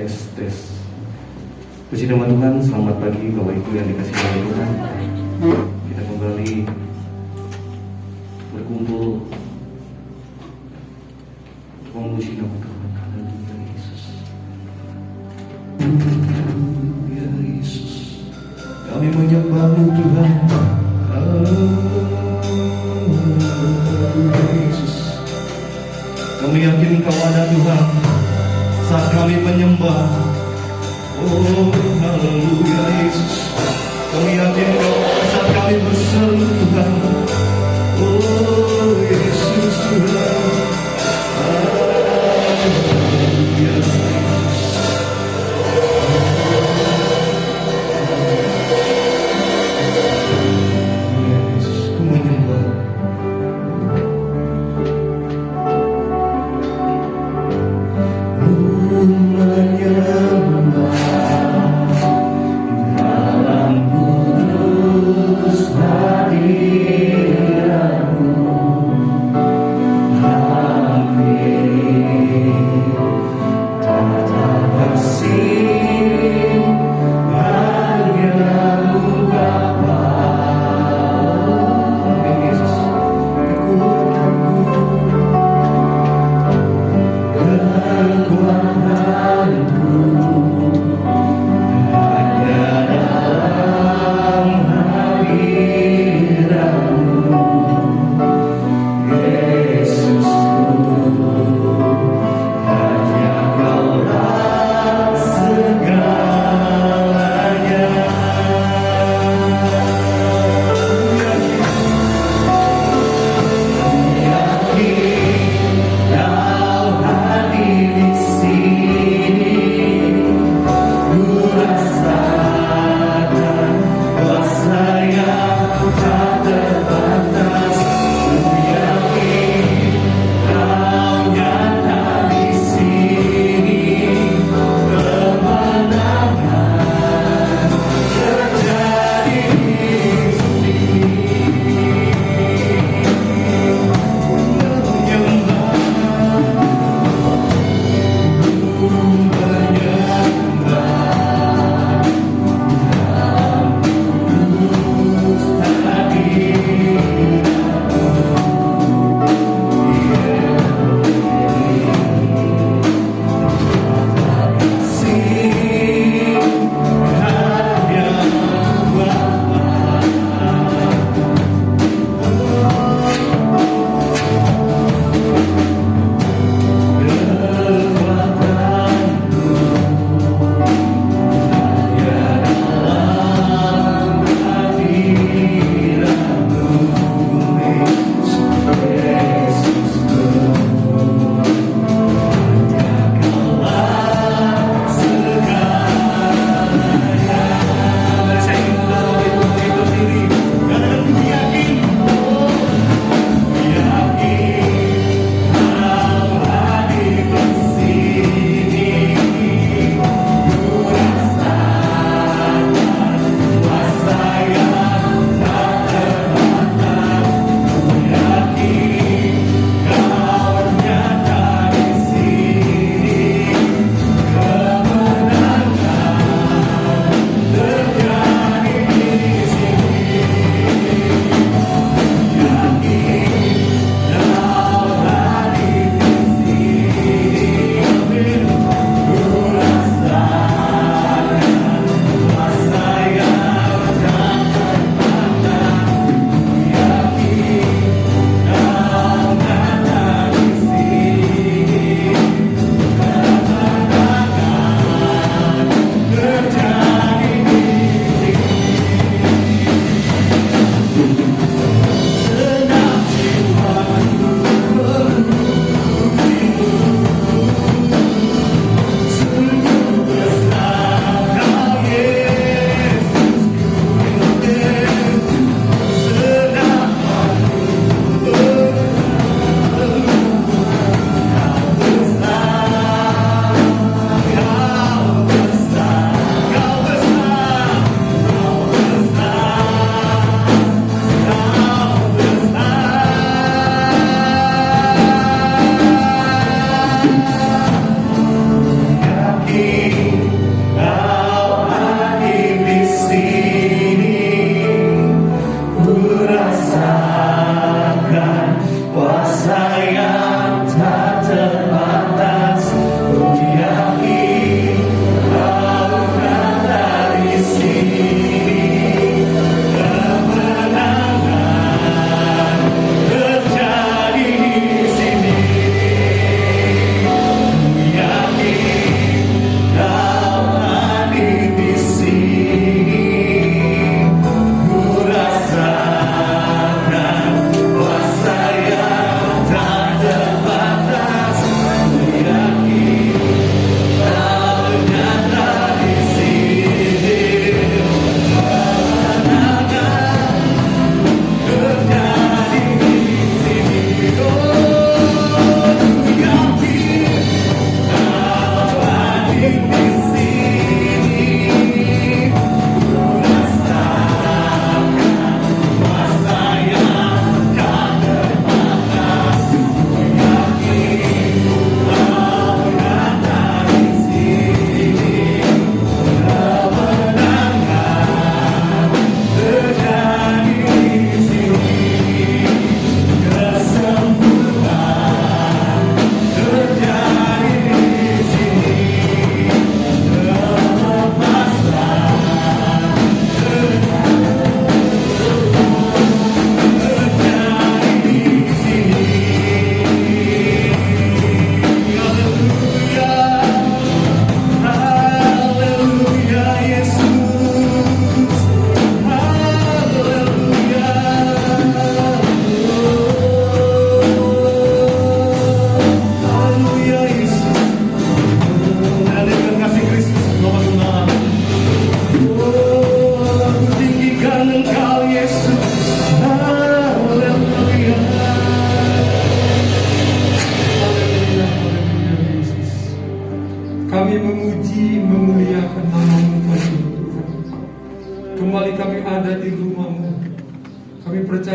tes. Puji nama Tuhan, selamat pagi Bapak Ibu yang dikasihi oleh Tuhan. Kita kembali berkumpul untuk memuji nama Tuhan. Haleluya Yesus. Ya Yesus, kami menyembah-Mu Tuhan. Haleluya Yesus. Kami yakin Engkau ada Tuhan saat kami menyembah. Oh haleluya Yesus. Kami yakin Engkau saat kami berseru Tuhan. Oh Yesus Tuhan. Haleluya Yesus. Ku menyembah. Dalam kudus hati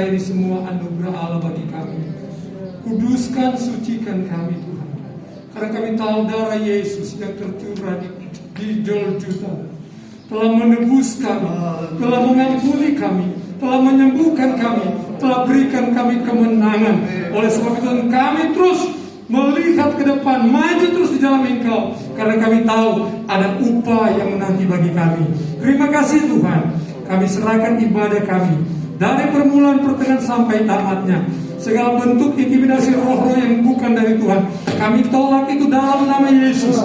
ini semua anugerah Allah bagi kami. Kuduskan, sucikan kami Tuhan. Karena kami tahu darah Yesus yang tercurah di Golgota telah menebus kami, telah mengampuni kami, telah menyembuhkan kami, telah berikan kami kemenangan. Oleh sebab itu kami terus melihat ke depan, maju terus di dalam Engkau, karena kami tahu ada upah yang menanti bagi kami. Terima kasih Tuhan. Kami serahkan ibadah kami dari permulaan, pertengahan sampai tamatnya. Segala bentuk intimidasi roh-roh yang bukan dari Tuhan, kami tolak itu dalam nama Yesus.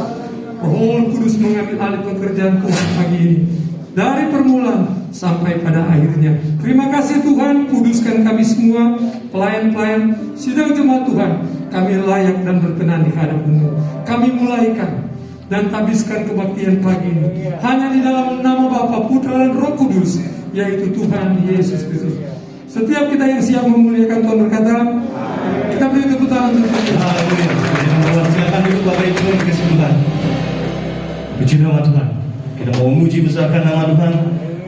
Roh Kudus mengambil alih pekerjaan Tuhan pagi ini, dari permulaan sampai pada akhirnya. Terima kasih Tuhan, kuduskan kami semua, pelayan-pelayan sidang jemaat Tuhan. Kami layak dan berkenan di hadapan-Mu. Kami mulaikan dan tabiskan kebaktian pagi ini hanya di dalam nama Bapa, Putra dan Roh Kudus, yaitu Tuhan Yesus Kristus. Setiap kita yang siap memuliakan Tuhan berkata, kita beri tepuk tangan untuk Tuhan. Haleluya. Silakan duduk Bapak Ibu dikasih Tuhan. Puji nama Tuhan. Kita mau memuji besarkan nama Tuhan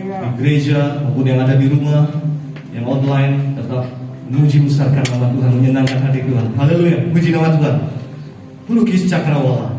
di gereja maupun yang ada di rumah, yang online, tetap memuji besarkan nama Tuhan, menyenangkan hati Tuhan. Haleluya. Puji nama Tuhan. Pelukis Cakrawala.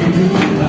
Kehidupan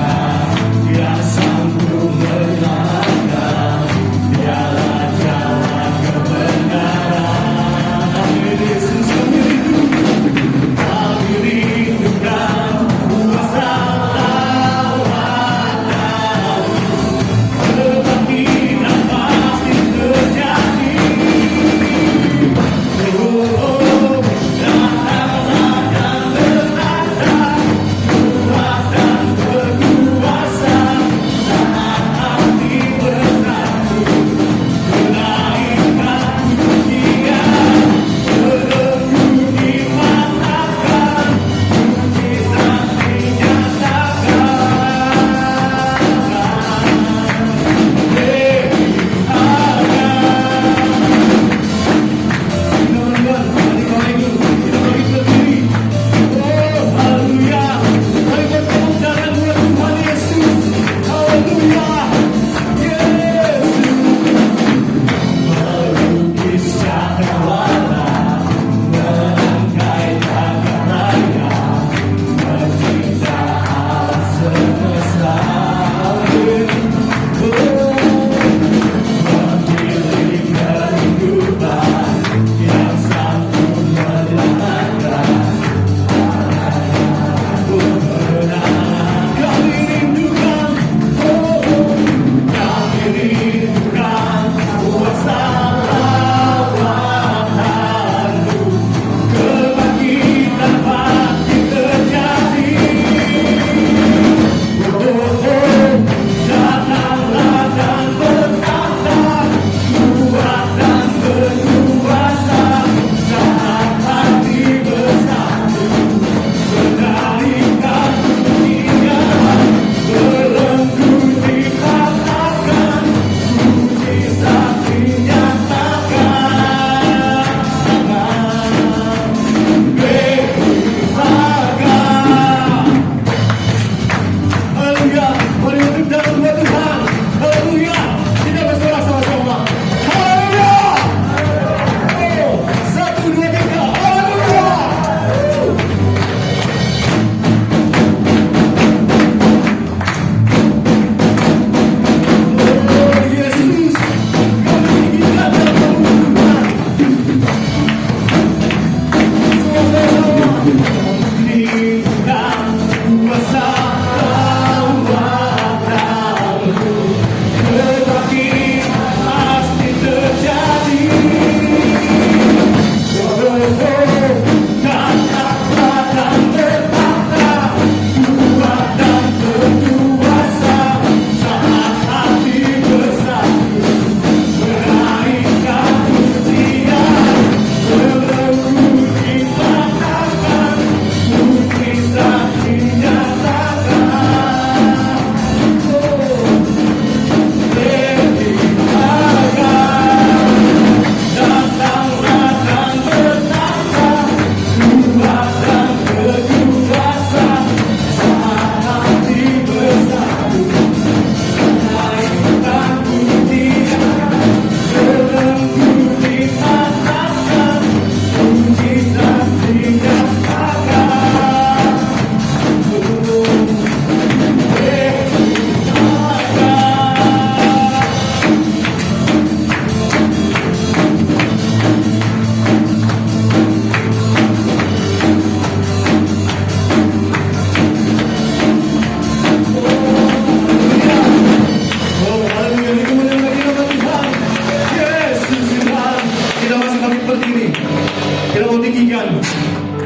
Kita mau tinggikan,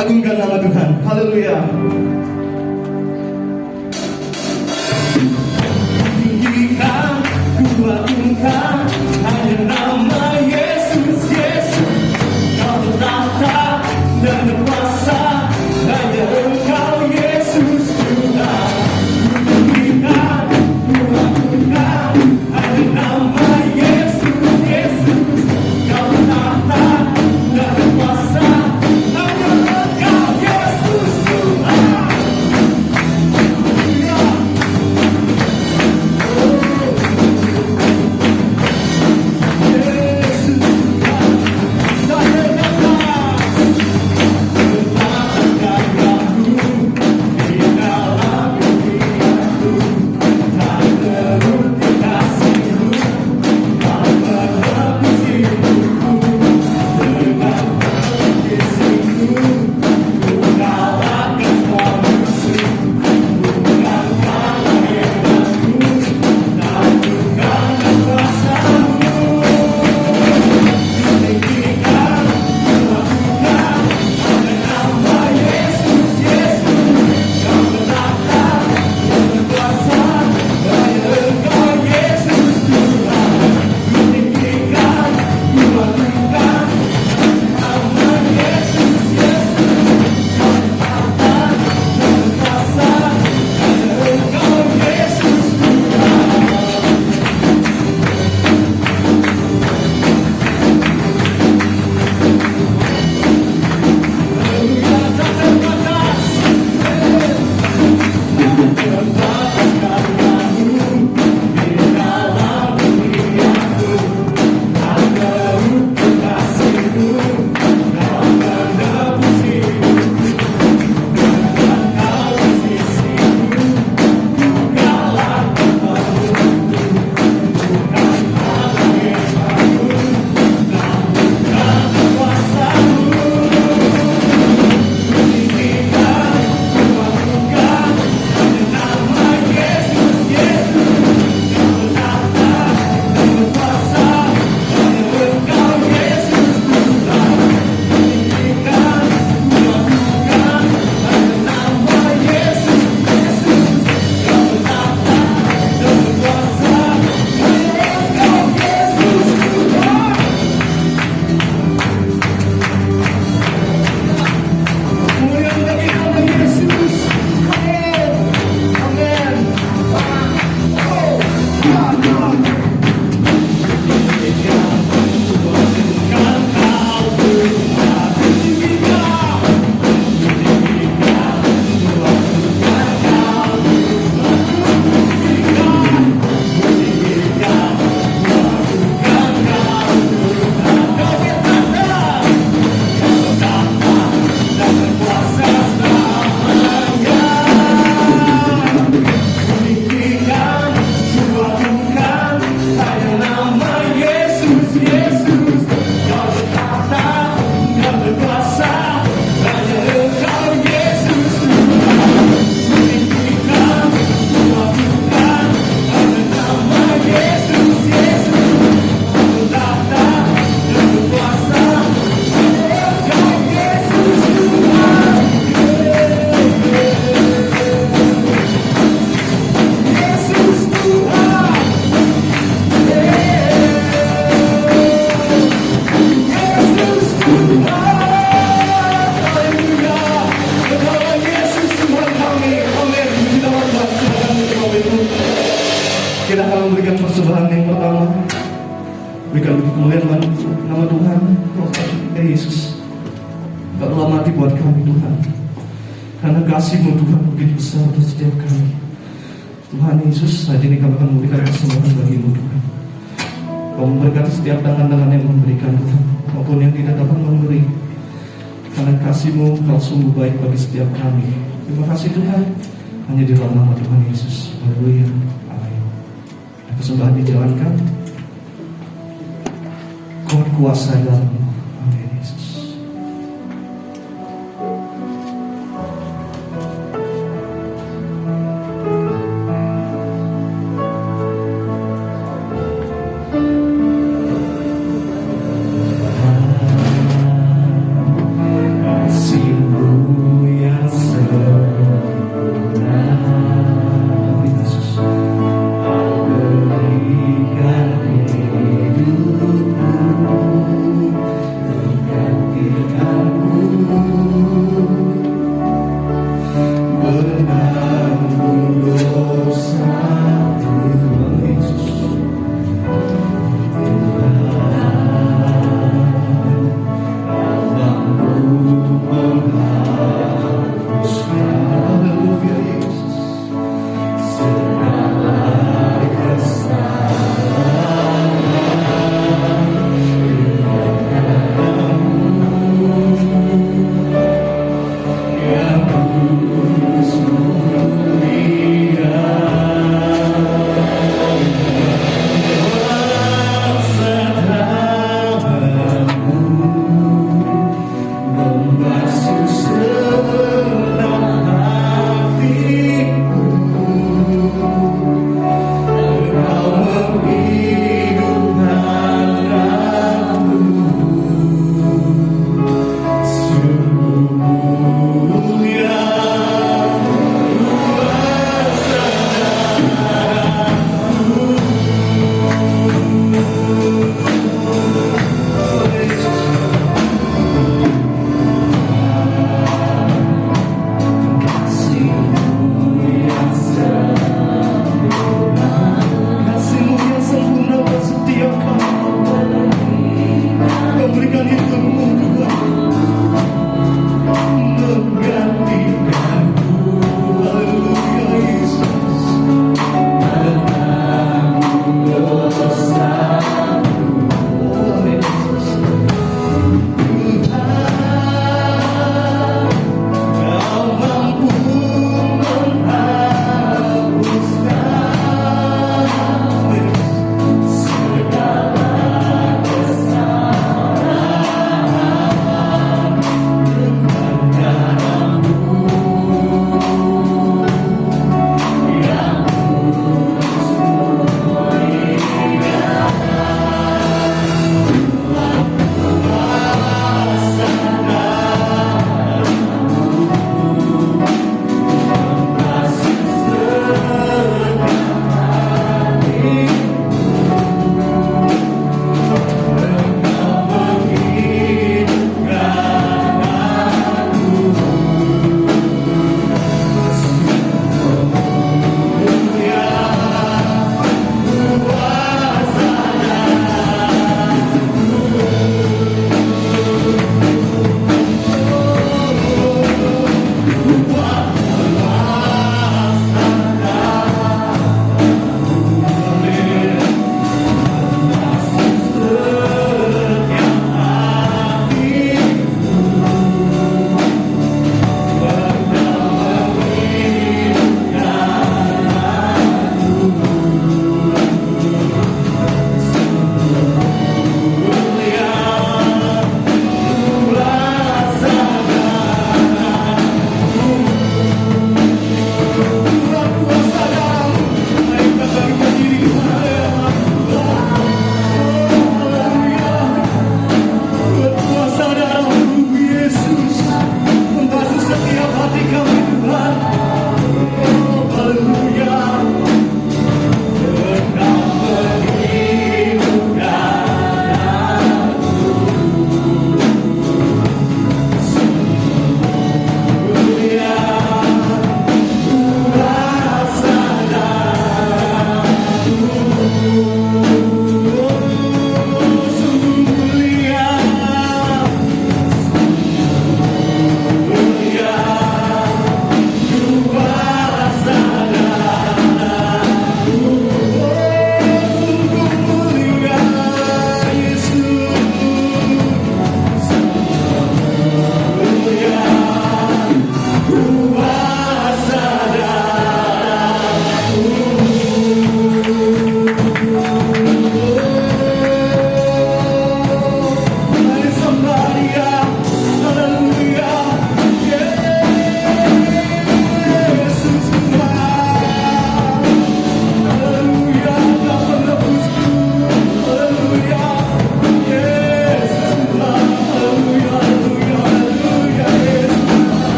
agungkan nama Tuhan. Haleluya. Tinggikan, ku agungkan hanya nama Yesus, Yesus. Kau bertahta dan berkuasa, hanya Engkau Yesus Tuhan. Tinggikan, ku agungkan hanya nama Yesus, Yesus. Kau bertahta dan berkuasa, hanya Engkau Yesus Tuhan. Kita akan memberikan persembahan yang pertama. Berikan kemuliaan nama Tuhan, Tuhan Yesus. Kau telah mati buat kami Tuhan. Karena kasih-Mu Tuhan begitu besar untuk setiap kami. Tuhan Yesus, saat ini kami akan memberikan persembahan bagi-Mu Tuhan. Kau memberkati setiap tangan-tangan yang memberikan Tuhan, maupun yang tidak dapat memberi. Karena kasih-Mu Kau sungguh baik bagi setiap kami. Terima kasih Tuhan. Hanya di dalam nama Tuhan Yesus. Haleluya. Amin. Persembahan dijalankan. Kau kuasa dalam-Mu. Amin Yesus. menggantikan hidupmu Tuhan, menggantikanku. Haleluya Yesus, menanggung dosaku. Oh Yesus, Tuhan, Kau mampu menghapuskan segala kesalahan.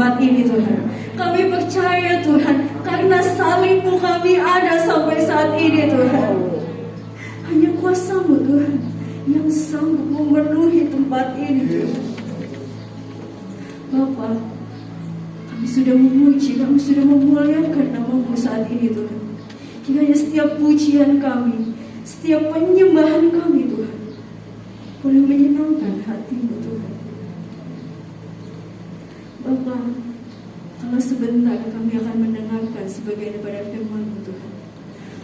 tempat ini Tuhan. Kami percaya Tuhan, karena salib-Mu kami ada sampai saat ini Tuhan. Hanya kuasa-Mu Tuhan yang sanggup memenuhi tempat ini Tuhan. Bapa, kami sudah memuji, kami sudah memuliakan nama-Mu saat ini Tuhan. Kiranya setiap pujian kami, setiap penyembahan kami Tuhan, boleh menyenangkan hati-Mu Tuhan. Bapa, kalau sebentar kami akan mendengarkan sebagian daripada firman-Mu Tuhan.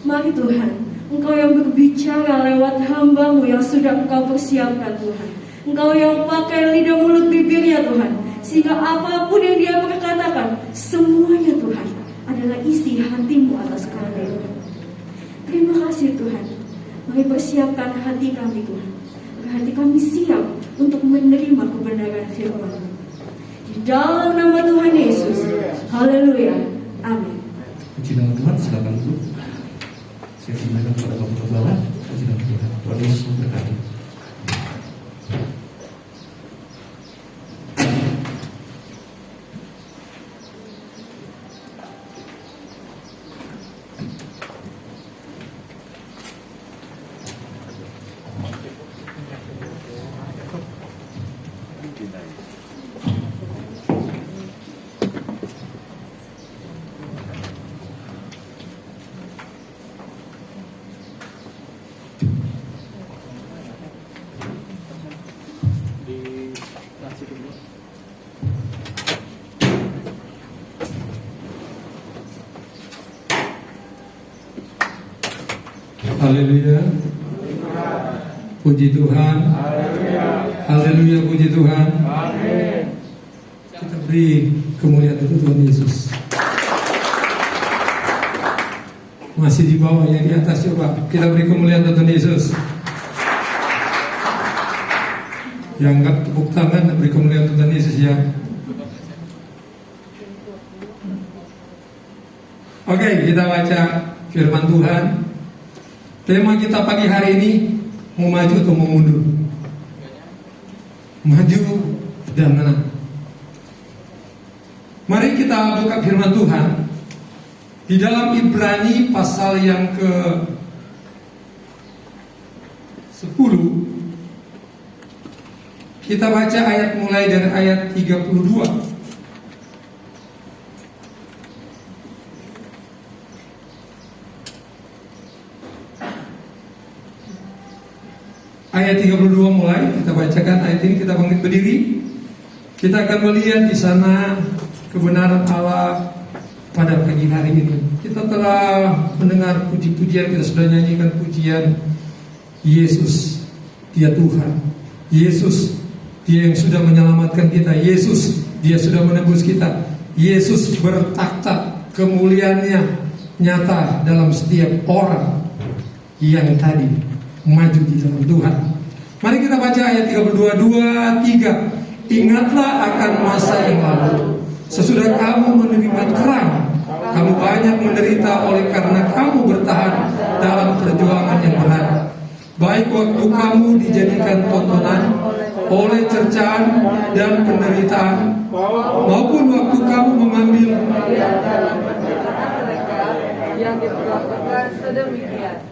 Mari Tuhan, Engkau yang berbicara lewat hamba-Mu yang sudah Engkau persiapkan Tuhan. Engkau yang pakai lidah mulut bibirnya Tuhan, sehingga apapun yang dia perkatakan, semuanya Tuhan adalah isi hati-Mu atas kami Tuhan. Terima kasih Tuhan. Mari persiapkan hati kami Tuhan, agar hati kami siap untuk menerima kebenaran firman-Mu. Di dalam nama Tuhan Yesus. Haleluya. Amin. Puji nama Tuhan, silakan duduk. Saya kembalikan kepada Bapak Pembawa. Puji nama Tuhan. Tuhan Yesus memberkati. Haleluya. Puji Tuhan. Haleluya, puji Tuhan. Kita beri kemuliaan untuk Tuhan Yesus. Masih di bawah, yang di atas coba. Kita beri kemuliaan untuk Tuhan Yesus. Yang enggak tepuk tangan, beri kemuliaan untuk Tuhan Yesus ya. Oke, kita baca firman Tuhan. Tema kita pagi hari ini, mau maju atau mau mundur? Maju dan menang. Mari kita buka firman Tuhan di dalam Ibrani pasal yang ke-10. Kita baca ayat mulai dari ayat 32. Ayat 32 mulai, kita bacakan ayat ini, kita bangkit berdiri. Kita akan melihat di sana kebenaran Allah pada pagi hari ini. Kita telah mendengar puji-pujian, kita sudah nyanyikan pujian Yesus, Dia Tuhan. Yesus, Dia yang sudah menyelamatkan kita. Yesus, Dia sudah menebus kita. Yesus bertakhta, kemuliaannya nyata dalam setiap orang yang tadi maju di dalam Tuhan. Mari kita baca ayat 32, 2, 3. Ingatlah akan masa yang lalu, sesudah kamu menerima terang, kamu banyak menderita oleh karena kamu bertahan dalam perjuangan yang berat. Baik waktu kamu dijadikan tontonan oleh cercaan dan penderitaan, maupun waktu kamu mengambil yang diperlakukan sedemikian.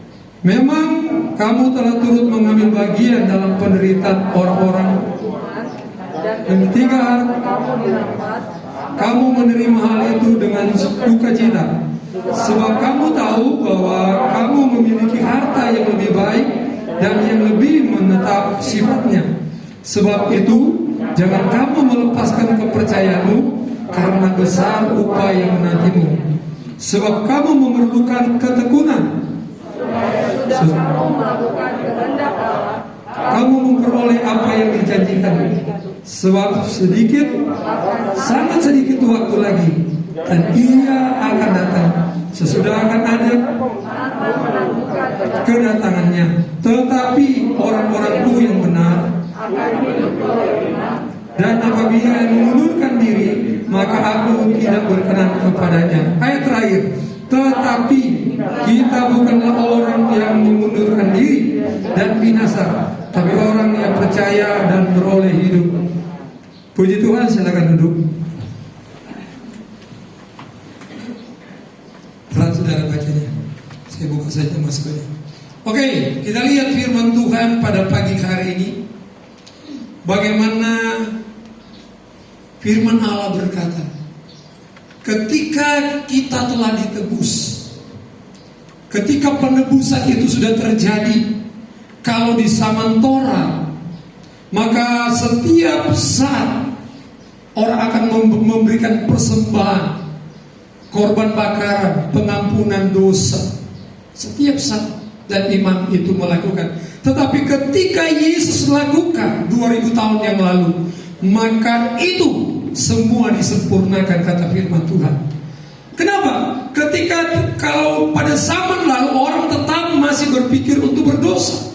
Memang kamu telah turut mengambil bagian dalam penderitaan orang-orang, dan ketika kamu menerima hal itu dengan sukacita, sebab kamu tahu bahwa kamu memiliki harta yang lebih baik dan yang lebih menetap sifatnya. Sebab itu jangan kamu melepaskan kepercayaanmu, karena besar upah yang menantimu. Sebab kamu memerlukan ketekunan. Sudah kamu melakukan kehendak Allah, kamu memperoleh apa yang dijanjikan. Sebab sedikit, sangat sedikit waktu lagi, dan Ia akan datang. Sesudah akan ada kedatangannya. Tetapi orang-orangku yang benar akan hidup oleh iman. Dan apabila yang mengundurkan diri, maka aku tidak berkenan kepadanya. Ayat terakhir. Tetapi kita bukanlah orang yang mengundurkan diri dan binasa, tapi orang yang percaya dan beroleh hidup. Puji Tuhan, silakan duduk. bahasanya Mas Koya. Oke, kita lihat firman Tuhan pada pagi hari ini. Bagaimana firman Allah berkata, ketika kita telah ditebus, ketika penebusan itu sudah terjadi, kalau di zaman Torah, maka setiap saat orang akan memberikan persembahan, korban bakaran, pengampunan dosa. Setiap saat, dan imam itu melakukan. Tetapi ketika Yesus lakukan 2000 tahun yang lalu, maka itu semua disempurnakan, kata firman Tuhan. Kenapa? Ketika kalau pada zaman lalu orang tetap masih berpikir untuk berdosa.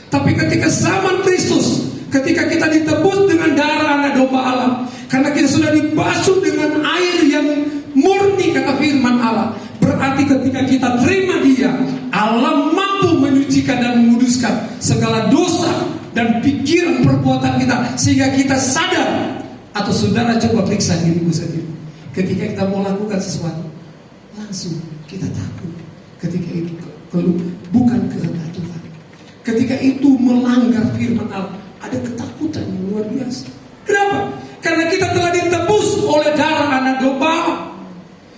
Tapi ketika zaman Kristus, ketika kita ditebus dengan darah anak domba Allah, karena kita sudah dibasuh dengan air yang murni, kata firman Allah, berarti ketika kita terima Dia, Allah mampu menyucikan dan menguduskan segala dosa dan pikiran perbuatan kita, sehingga kita sadar. Atau saudara coba periksa dirimu sendiri. Ketika kita mau lakukan sesuatu, langsung kita takut. Ketika itu bukan kehendak Tuhan, ketika itu melanggar firman Allah, ada ketakutan yang luar biasa. Kenapa? Karena kita telah ditebus oleh darah anak domba,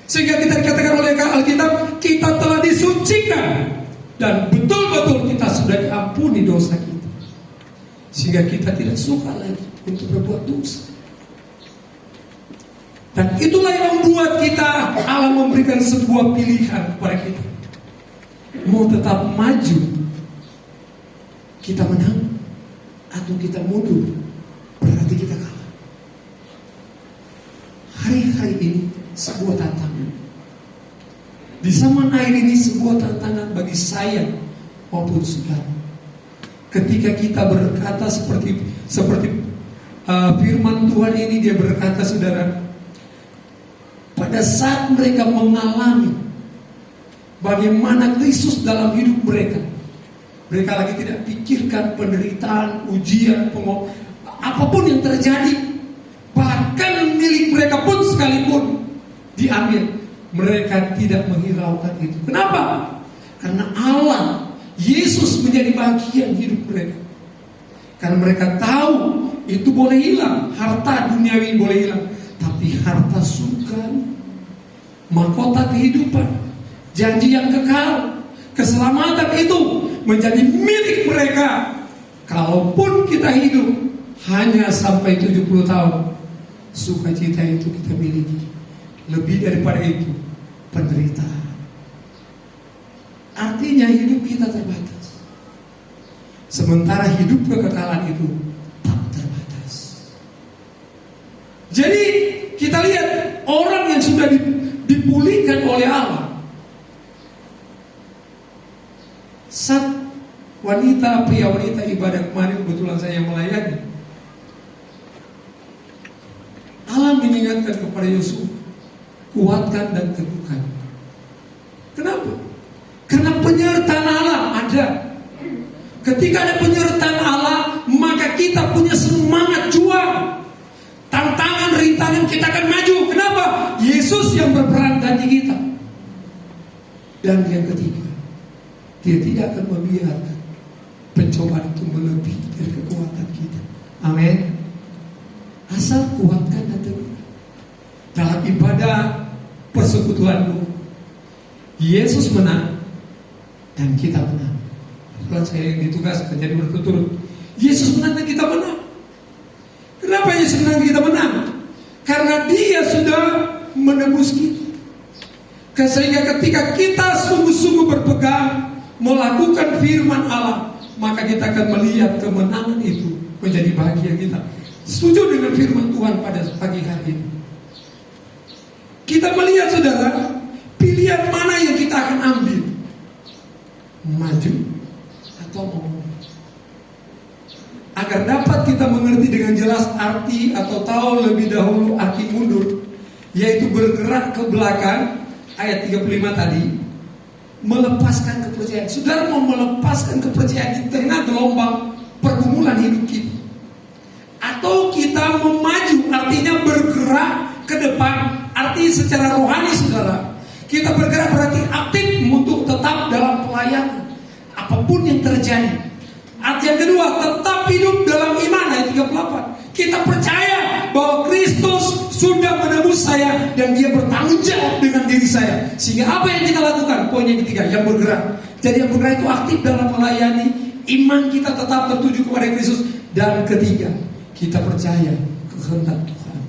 sehingga kita dikatakan oleh Alkitab, kita telah disucikan, dan betul-betul kita sudah diampuni dosa kita, sehingga kita tidak suka lagi untuk berbuat dosa. Dan itulah yang membuat kita, Allah memberikan sebuah pilihan kepada kita. Mau tetap maju, kita menang, atau kita mundur, berarti kita kalah. Hari-hari ini sebuah tantangan. Di zaman akhir ini sebuah tantangan bagi saya maupun saudara. Ketika kita berkata seperti firman Tuhan ini, dia berkata, saudara, pada saat mereka mengalami bagaimana Kristus dalam hidup mereka, mereka lagi tidak pikirkan penderitaan, ujian, apapun yang terjadi, bahkan milik mereka pun sekalipun diambil, mereka tidak menghiraukan itu. Kenapa? Karena Allah, Yesus menjadi bagian hidup mereka. Karena mereka tahu itu boleh hilang, harta duniawi boleh hilang, tapi harta surga, mahkota kehidupan, janji yang kekal, keselamatan itu menjadi milik mereka. Kalaupun kita hidup hanya sampai 70 tahun, sukacita itu kita miliki. Lebih daripada itu, penderitaan. Artinya hidup kita terbatas. Sementara hidup kekekalan itu tak terbatas. Jadi kita lihat orang yang sudah dipulihkan oleh Allah. Saat pria wanita ibadah kemarin, kebetulan saya yang melayani, Allah mengingatkan kepada Yosua, kuatkan dan teguhkan. Kenapa? Karena penyertaan Allah ada. Ketika ada penyertaan Allah, maka kita punya semangat juang. Tantangan, rintangan, kita akan maju. Kenapa? Yesus yang berperan ganti kita. Dan yang ketiga, Dia tidak akan membiarkan pencobaan itu melebihi dari kekuatan kita. Amin. Asal kuatkan dan teguhkan. Dalam ibadah persekutuan, Yesus menang dan kita menang. Kalau saya ditugaskan jadi berturut-turut, Yesus menang dan kita menang. Kenapa Yesus menang dan kita menang? Karena Dia sudah menebus kita. Sehingga ketika kita sungguh-sungguh berpegang melakukan firman Allah, maka kita akan melihat kemenangan itu menjadi bahagia kita. Setuju dengan firman Tuhan pada pagi hari ini. Kita melihat, saudara, pilihan mana yang kita akan ambil, maju atau mau. Agar dapat kita mengerti dengan jelas arti atau tahu lebih dahulu arti mundur, yaitu bergerak ke belakang. Ayat 35 tadi, melepaskan kepercayaan. Saudara mau melepaskan kepercayaan di tengah gelombang pergumulan hidup kita, atau kita memaju, artinya bergerak ke depan. Artinya secara rohani, saudara, kita bergerak berarti aktif untuk tetap dalam melayani apapun yang terjadi. Arti yang kedua, tetap hidup dalam iman, ayat 38. Kita percaya bahwa Kristus sudah menebus saya dan dia bertanggung jawab dengan diri saya. Sehingga apa yang kita lakukan? Poin yang ketiga, yang bergerak. Jadi yang bergerak itu aktif dalam melayani. Iman kita tetap tertuju kepada Kristus. Dan ketiga, kita percaya kehendak Tuhan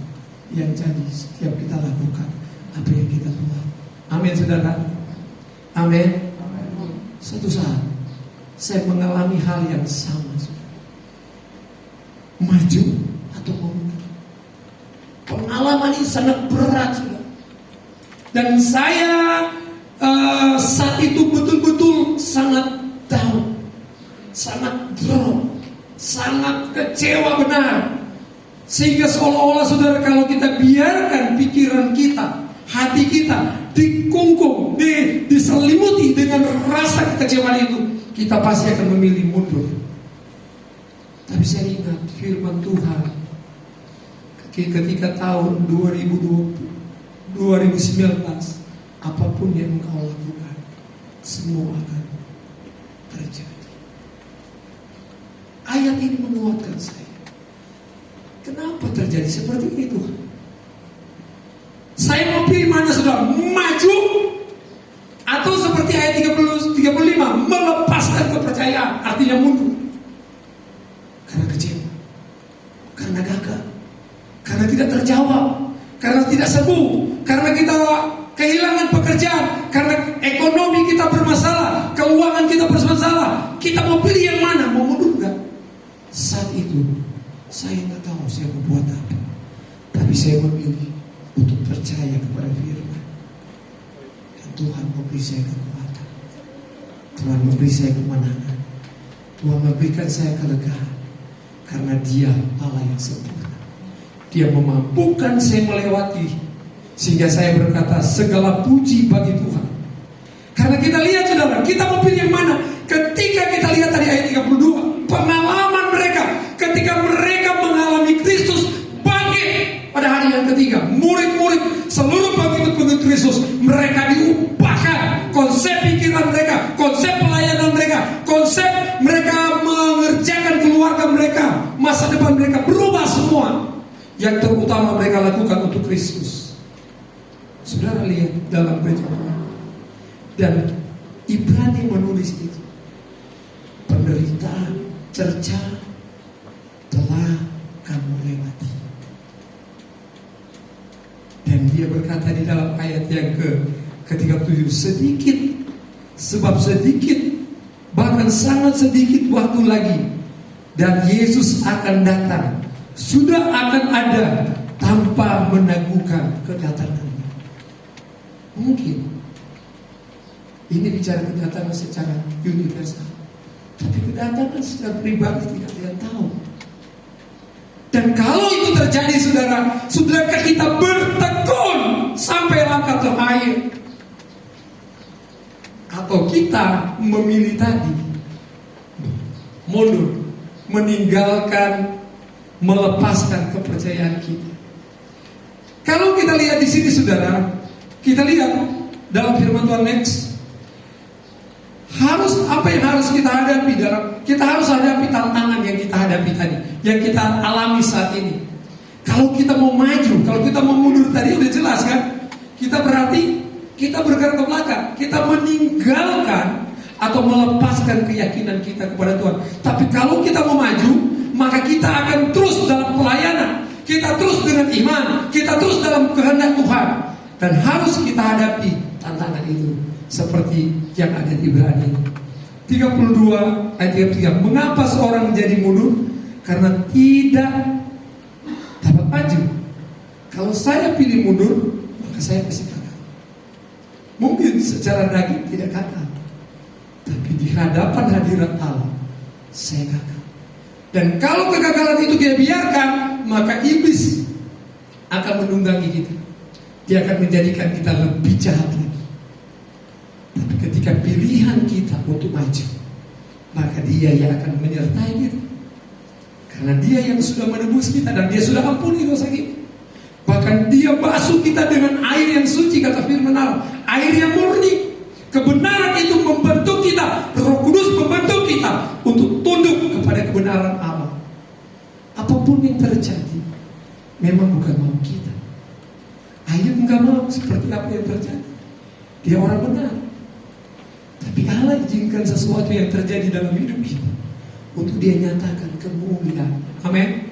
yang jadi setiap kita lakukan apa yang kita buat. Amin, saudara. Amin. Suatu saat saya mengalami hal yang sama, saudara. Maju atau mundur. Pengalaman ini sangat berat, saudara. Dan saya saat itu betul-betul sangat down, sangat drop, sangat kecewa benar. Sehingga seolah-olah, saudara, kalau kita biarkan pikiran kita, hati kita dikungkung, diselimuti dengan rasa kekecewaan itu, kita pasti akan memilih mundur. Tapi saya ingat firman Tuhan ketika tahun 2019, apapun yang engkau lakukan, semua akan terjadi. Ayat ini menguatkan saya. Kenapa terjadi seperti ini, Tuhan? Saya mau pilih mana, saudara? Maju atau seperti ayat 35, melepaskan kepercayaan, artinya mundur. Karena kecewa, karena gagal, karena tidak terjawab, karena tidak sembuh, karena kita kehilangan pekerjaan, karena ekonomi kita bermasalah, keuangan kita bermasalah. Kita mau pilih yang mana? Mau mundur enggak? Saat itu saya nggak tahu saya mau buat apa, tapi saya memilih untuk percaya kepada firman. Dan Tuhan memberi saya kekuatan, Tuhan memberi saya kemenangan, Tuhan memberikan saya kelegaan. Karena dia Allah yang sempurna, dia memampukan saya melewati. Sehingga saya berkata, segala puji bagi Tuhan. Karena kita lihat, saudara, kita mau pilih yang mana? Ketika kita lihat tadi ayat 32, pengalaman mereka ketika mereka mengalami Kristus bangkit pada hari yang ketiga. Murid-murid, seluruh pengikut Kristus, mereka diubahkan konsep pikiran mereka, konsep pelayanan mereka, konsep mereka mengerjakan keluarga mereka, masa depan mereka berubah semua. Yang terutama mereka lakukan untuk Kristus. Saudara lihat dalam gereja dan Ibrani menulis itu, penderitaan, cerca telah kamu lewati. Dan dia berkata di dalam ayat yang ke-37, sedikit, sebab sedikit, bahkan sangat sedikit waktu lagi, dan Yesus akan datang, sudah akan ada tanpa menaguhkan kedatangannya. Mungkin ini bicara kedatangan secara universal, tapi kedatangan secara pribadi tidak ada yang tahu. Dan kalau itu terjadi, saudara, sudahkah kita bertekun sampai langkah terakhir? Atau kita memilih tadi mundur, meninggalkan, melepaskan kepercayaan kita? Kalau kita lihat di sini, saudara, kita lihat dalam firman Tuhan next, harus apa yang harus kita hadapi kita harus hadapi tantangan yang kita hadapi tadi, yang kita alami saat ini. Kalau kita mau maju, kalau kita mau mundur tadi udah jelas kan? Kita berarti kita bergerak ke belakang, kita meninggalkan atau melepaskan keyakinan kita kepada Tuhan. Tapi kalau kita mau maju, maka kita akan terus dalam pelayanan, kita terus dengan iman, kita terus dalam kehendak Tuhan. Dan harus kita hadapi tantangan itu seperti yang ada di Ibrani 32 ayat 33. Mengapa seorang menjadi mundur? Karena tidak dapat maju. Kalau saya pilih mundur, maka saya pasti gagal. Mungkin secara daging tidak gagal, tapi di hadapan hadirat Allah saya gagal. Dan kalau kegagalan itu kita biarkan, maka iblis akan menunggangi kita. Dia akan menjadikan kita lebih jahat lagi. Tapi ketika pilihan kita untuk maju, maka dia yang akan menyertai kita. Karena dia yang sudah menebus kita, dan dia sudah ampuni dosa kita. Bahkan dia basuh kita dengan air yang suci, kata firman Allah, air yang murni. Kebenaran itu membentuk kita, Roh Kudus membentuk kita untuk tunduk kepada kebenaran Allah. Apapun yang terjadi, memang bukan mau kita. Ayub nggak mau seperti apa yang terjadi. Dia orang benar. Tapi Allah izinkan sesuatu yang terjadi dalam hidup kita untuk dia nyatakan kemuliaan. Amin.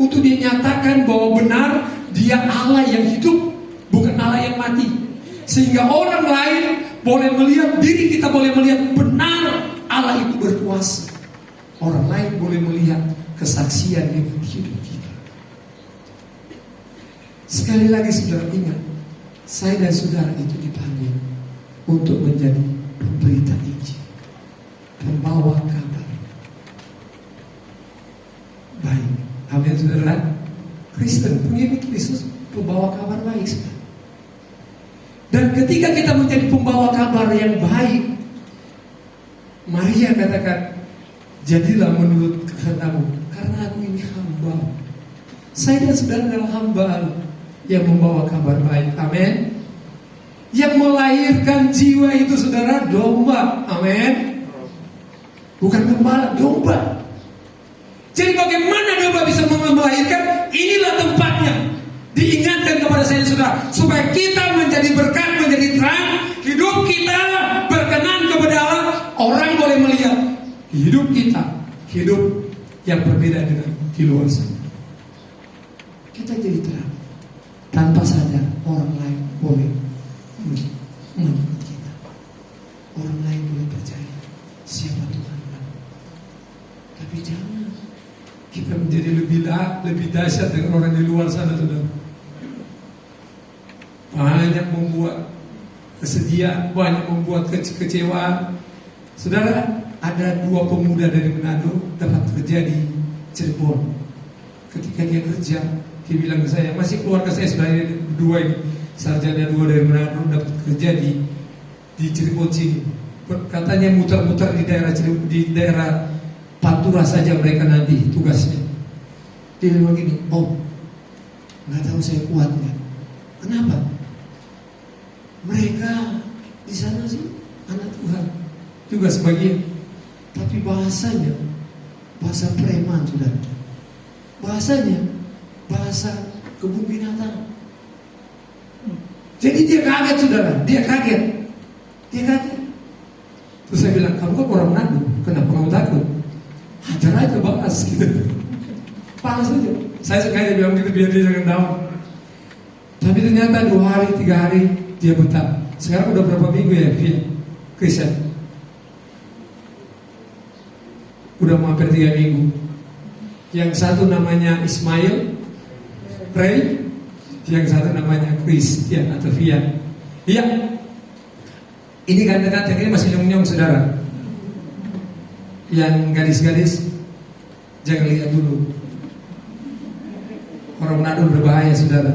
Untuk dia nyatakan bahwa benar dia Allah yang hidup, bukan Allah yang mati. Sehingga orang lain boleh melihat, diri kita boleh melihat benar Allah itu berkuasa. Orang lain boleh melihat kesaksian di hidup kita. Sekali lagi saudara ingat, saya dan saudara itu dipanggil untuk menjadi pemberita Injil, pembawa kabar baik. Amin saudara. Kristen, pengikut Kristus, pembawa kabar baik saudara. Dan ketika kita menjadi pembawa kabar yang baik, Maria katakan, jadilah menurut kehendakmu, karena aku ini hamba. Saya dan saudara adalah hamba yang membawa kabar baik. Amin. Yang melahirkan jiwa itu saudara domba. Amin. Bukan gembala, domba. Jadi bagaimana domba bisa melahirkan? Inilah tempatnya. Diingatkan kepada saya saudara, supaya kita menjadi berkat, menjadi terang, hidup kita berkenan kepada Allah. Orang boleh melihat hidup kita, hidup yang berbeda dengan di luar sana. Kita jadi terang, tanpa sadar orang lain boleh menurut kita. Orang lain boleh percaya siapa Tuhan. Tapi jangan kita menjadi lebih dahsyat dengan orang di luar sana saudara. Banyak membuat kesedihan, banyak membuat kekecewaan. Saudara, ada 2 pemuda dari Manado dapat kerja di Cirebon. Ketika dia kerja, dia bilang ke saya, masih keluarga saya sudah berdua ini, sarjana 2 dari Manado dapat kerja di Cirebon sini. Katanya muter-muter di daerah Pantura saja mereka nanti tugasnya. Dia bilang gini, oh, nggak tahu saya kuat nggak? Kenapa? Mereka di sana sih anak Tuhan juga sebagian, tapi bahasanya bahasa preman sudah. Bahasanya bahasa kebun binatang. Jadi dia kaget saudara, dia kaget. Terus saya bilang, kamu kan orang Manado, kenapa kamu takut? Hajar aja bahas gitu. Panas aja. Saya sengaja bilang gitu biar dia jangan down. Tapi ternyata 2 hari, 3 hari dia betah. Sekarang udah berapa minggu ya Kristen? Udah hampir 3 minggu. Yang satu namanya Ismail Ray, yang satu namanya Christian atau Fian. Iya. Ini ganteng-ganteng, ini masih nyong-nyong saudara. Yang gadis-gadis jangan lihat dulu. Orang Manado berbahaya saudara.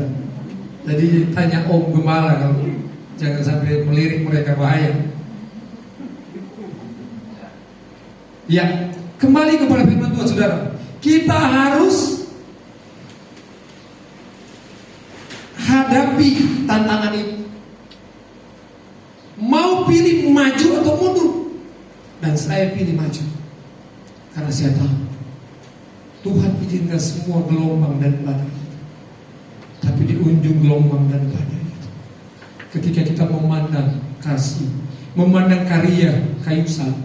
Jadi tanya Om Gembala kalau jangan sampai melirik mereka, bahaya. Ya, kembali kepada firman Tuhan saudara. Kita harus hadapi tantangan itu. Mau pilih maju atau mundur? Dan saya pilih maju. Karena saya tahu Tuhan izinkan semua gelombang dan badai itu. Tapi di ujung gelombang dan badai itu, ketika kita memandang kasih, memandang karya kayu salib,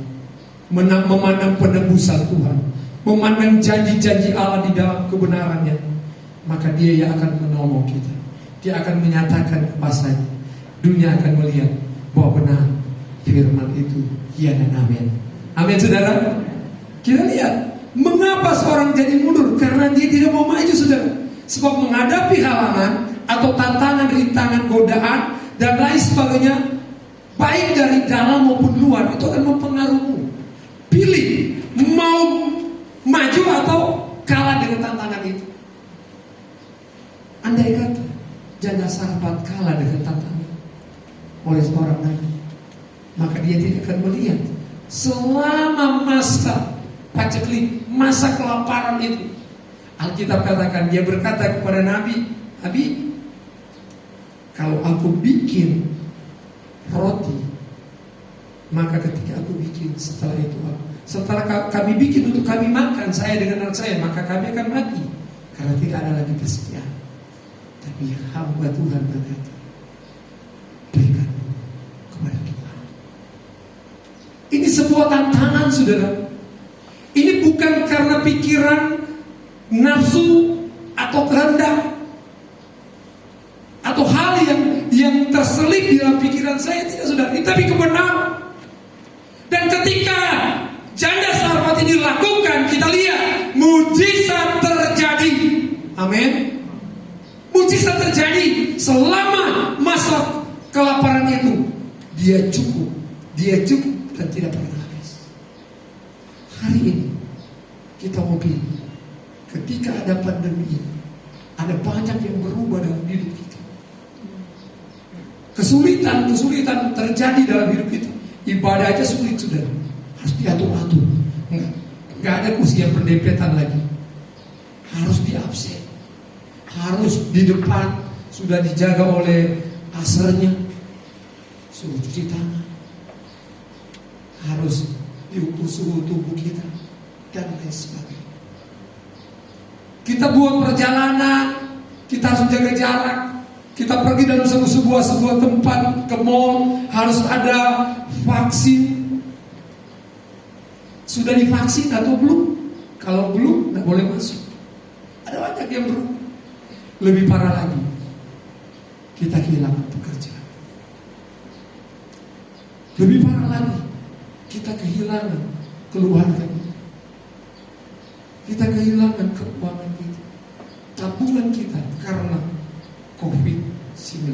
memandang penebusan Tuhan, memandang janji-janji Allah di dalam kebenarannya, maka Dia yang akan menolong kita. Dia akan menyatakan kuasanya. Dunia akan melihat bahwa benar firman itu ya dan amin. Amin saudara. Kita lihat mengapa seorang jadi mundur, karena dia tidak mau maju saudara. Sebab menghadapi halangan atau tantangan, rintangan, godaan dan lain sebagainya, baik dari dalam maupun luar, itu akan mempengaruhi. Pilih mau maju atau kalah dengan tantangan itu. Andai kata Janda Sarpat kalah dengan tantangan oleh seorang nabi, maka dia tidak akan melihat selama masa paceklik, masa kelaparan itu. Alkitab katakan, dia berkata kepada Nabi, Nabi, kalau aku bikin roti Maka ketika aku bikin, setelah kami bikin untuk kami makan, saya dengan anak saya, maka kami akan mati karena tidak ada lagi persediaan. Tapi hamba Tuhan berkata, berikan kepada Tuhan. Ini sebuah tantangan, saudara. Ini bukan karena pikiran nafsu atau kehendak atau hal yang terselip di dalam pikiran saya, tidak, saudara. Ini tapi kebenaran. Dan ketika janda Sarfat ini dilakukan, kita lihat mujizat terjadi. Amin. Mujizat terjadi selama masa kelaparan itu. Dia cukup dan tidak pernah habis. Hari ini kita mau pilih. Ketika ada pandemi ini, ada banyak yang berubah dalam hidup kita. Kesulitan terjadi dalam hidup kita. Ibadah aja sulit, sudah harus diatur-atur. Nggak ada kursi yang berdempetan lagi. Harus di absen, harus di depan, sudah dijaga oleh asernya, suruh cuci tangan, harus diukur suhu tubuh kita dan lain sebagainya. Kita buat perjalanan, kita harus jaga jarak. Kita pergi dalam sebuah tempat, ke mall, harus ada vaksin. Sudah divaksin atau belum? Kalau belum, tidak boleh masuk. Ada banyak yang belum. Lebih parah lagi, kita kehilangan pekerjaan. Lebih parah lagi, kita kehilangan keluarga kita. Kita kehilangan keuangan kita, tabungan kita karena COVID-19.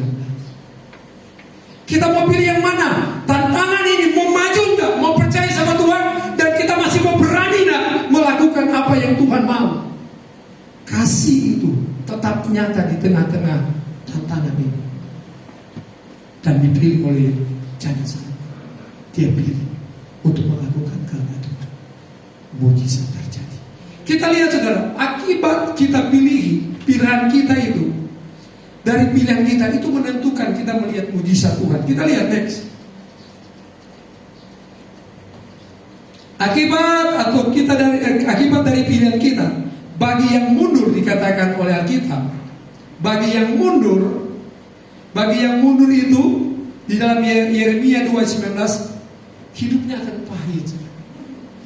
Kita mau pilih yang mana? Tantangan ini mau maju enggak? Mau percaya sama Tuhan? Dan kita masih mau berani enggak melakukan apa yang Tuhan mau? Kasih itu tetap nyata di tengah-tengah tantangan ini. Dan dipilih oleh janda Sarfat. Dia pilih untuk melakukan kehendak Tuhan. Mujizat terjadi. Kita lihat, saudara, akibat kita pilih pilihan kita itu, dari pilihan kita itu menentukan kita melihat mujizat Tuhan. Kita lihat next. Akibat dari pilihan kita, bagi yang mundur dikatakan oleh Alkitab, bagi yang mundur itu di dalam Yeremia 2:19, hidupnya akan pahit.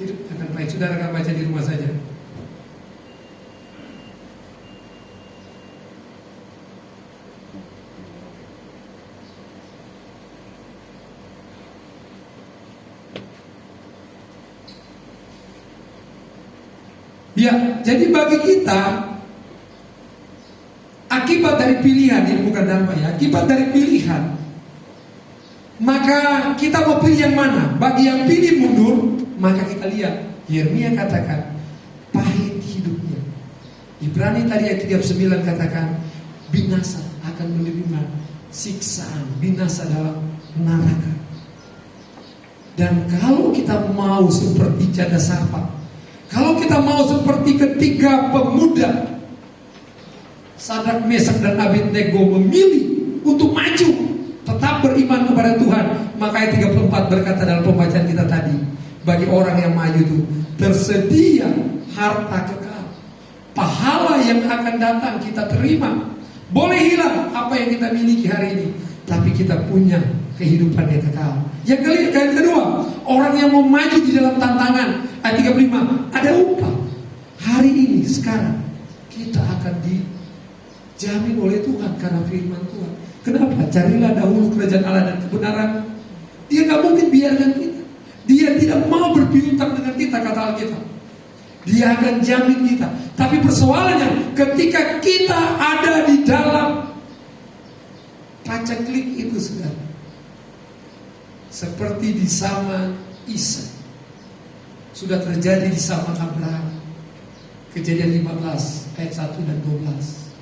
Hidupnya akan pahit. Saudara akan baca di rumah saja. Ya, jadi bagi kita akibat dari pilihan, ini bukan dampak ya, akibat dari pilihan, maka kita mau pilih yang mana? Bagi yang pilih mundur, maka kita lihat Yeremia katakan pahit hidupnya. Ibrani tadi ayat 39 katakan binasa, akan menerima siksaan, binasa dalam neraka. Dan kalau kita mau seperti janda Sarfat, kalau kita mau seperti ketiga pemuda Sadrak, Mesak dan Abednego memilih untuk maju, tetap beriman kepada Tuhan, maka ayat 34 berkata dalam pembacaan kita tadi, bagi orang yang maju itu tersedia harta kekal, pahala yang akan datang kita terima. Boleh hilang apa yang kita miliki hari ini, tapi kita punya kehidupan yang kekal. Yang kedua, orang yang mau maju di dalam tantangan, ayat 35, ada upah. Hari ini, sekarang kita akan dijamin oleh Tuhan karena firman Tuhan. Kenapa? Carilah dahulu kerajaan Allah dan kebenaran. Dia gak mungkin biarkan kita. Dia tidak mau berpiutang dengan kita, kata Alkitab. Dia akan jamin kita. Tapi persoalannya, ketika kita ada di dalam paceklik itu, saudara, seperti di zaman Isa, sudah terjadi di zaman Abraham. Kejadian 15 ayat 1 dan 12.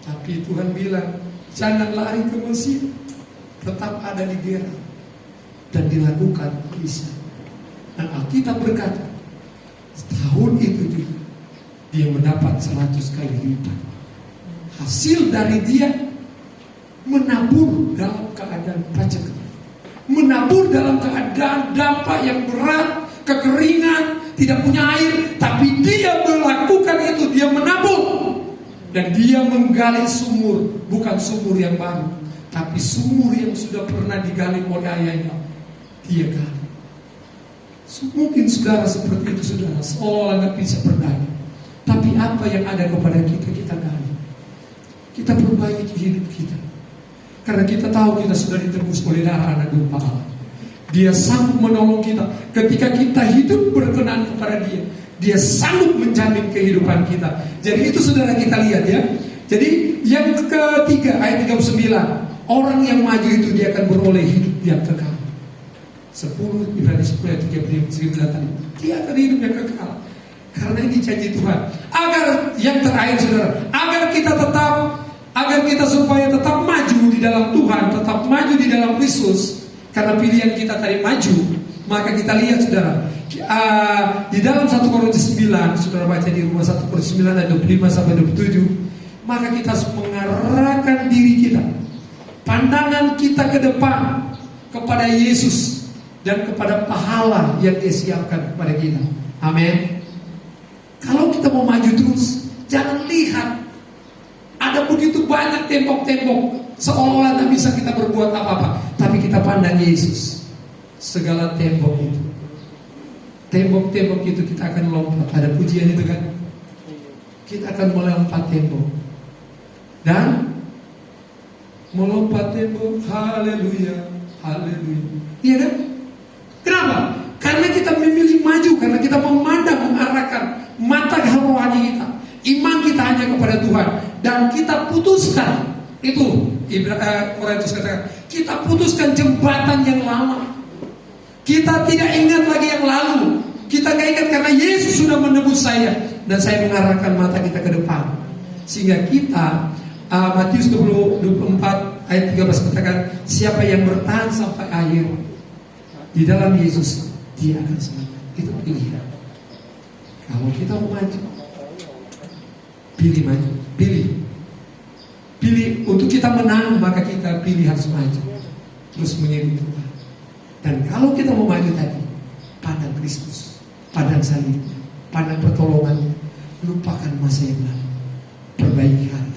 Tapi Tuhan bilang, jangan lari ke Mesir, tetap ada di Gerar. Dan dilakukan Isa. Dan Alkitab berkata, tahun itu juga dia mendapat 100 kali lipat. Hasil dari dia menabur dalam keadaan paceklik. menabur dalam keadaan dampak yang berat, kekeringan, tidak punya air, tapi dia melakukan itu, dia menabur. Dan dia menggali sumur, bukan sumur yang baru, tapi sumur yang sudah pernah digali oleh ayahnya. Dia gali. Mungkin saudara seperti itu, saudara, seolah nggak bisa berdaya. Tapi apa yang ada kepada kita, kita gali. Kita perbaiki hidup kita. Karena kita tahu kita sudah ditebus oleh darah anak domba Allah. Dia sanggup menolong kita. Ketika kita hidup berkenan kepada dia, dia sanggup menjamin kehidupan kita. Jadi itu saudara kita lihat ya. Jadi yang ketiga ayat 39, orang yang maju itu dia akan beroleh hidup yang kekal. 10 Ibrani 10 ayat 39 tadi, dia akan hidup yang kekal. Karena ini janji Tuhan. Agar yang terakhir saudara, agar kita supaya tetap maju di dalam Tuhan, tetap maju di dalam Kristus. Karena pilihan kita tadi maju, maka kita lihat saudara, di dalam 1 Korintus 9, saudara baca di rumah 1 Korintus 9 ayat 25 sampai 27, maka kita harus mengarahkan diri kita, pandangan kita ke depan kepada Yesus dan kepada pahala yang Dia siapkan kepada kita. Amin. Kalau kita mau maju terus, jangan lihat ada begitu banyak tembok-tembok seolah-olah tak bisa kita berbuat apa-apa, tapi kita pandang Yesus. Segala tembok itu, tembok-tembok itu kita akan lompat. Ada pujian itu kan, kita akan melompat tembok dan melompat tembok. Haleluya, haleluya. Iya kan? Kenapa? Karena kita memilih maju, karena kita memandang, mengarahkan mata rohani kita, iman kita hanya kepada Tuhan, dan kita putuskan itu. Korintus katakan, kita putuskan jembatan yang lama. Kita tidak ingat lagi yang lalu. Kita gak ingat karena Yesus sudah menebus saya, dan saya mengarahkan mata kita ke depan. Sehingga kita Matius 24 ayat 13 katakan, siapa yang bertahan sampai akhir di dalam Yesus, dia akan selamat. Itu pilihan. Kalau kita mau maju, pilih maju, pilih untuk kita menang, maka kita pilih harus maju terus mengikuti Tuhan. Dan kalau kita mau maju tadi, pandang Kristus, pandang salibnya, pandang pertolongannya, lupakan masa yang lalu, perbaiki hari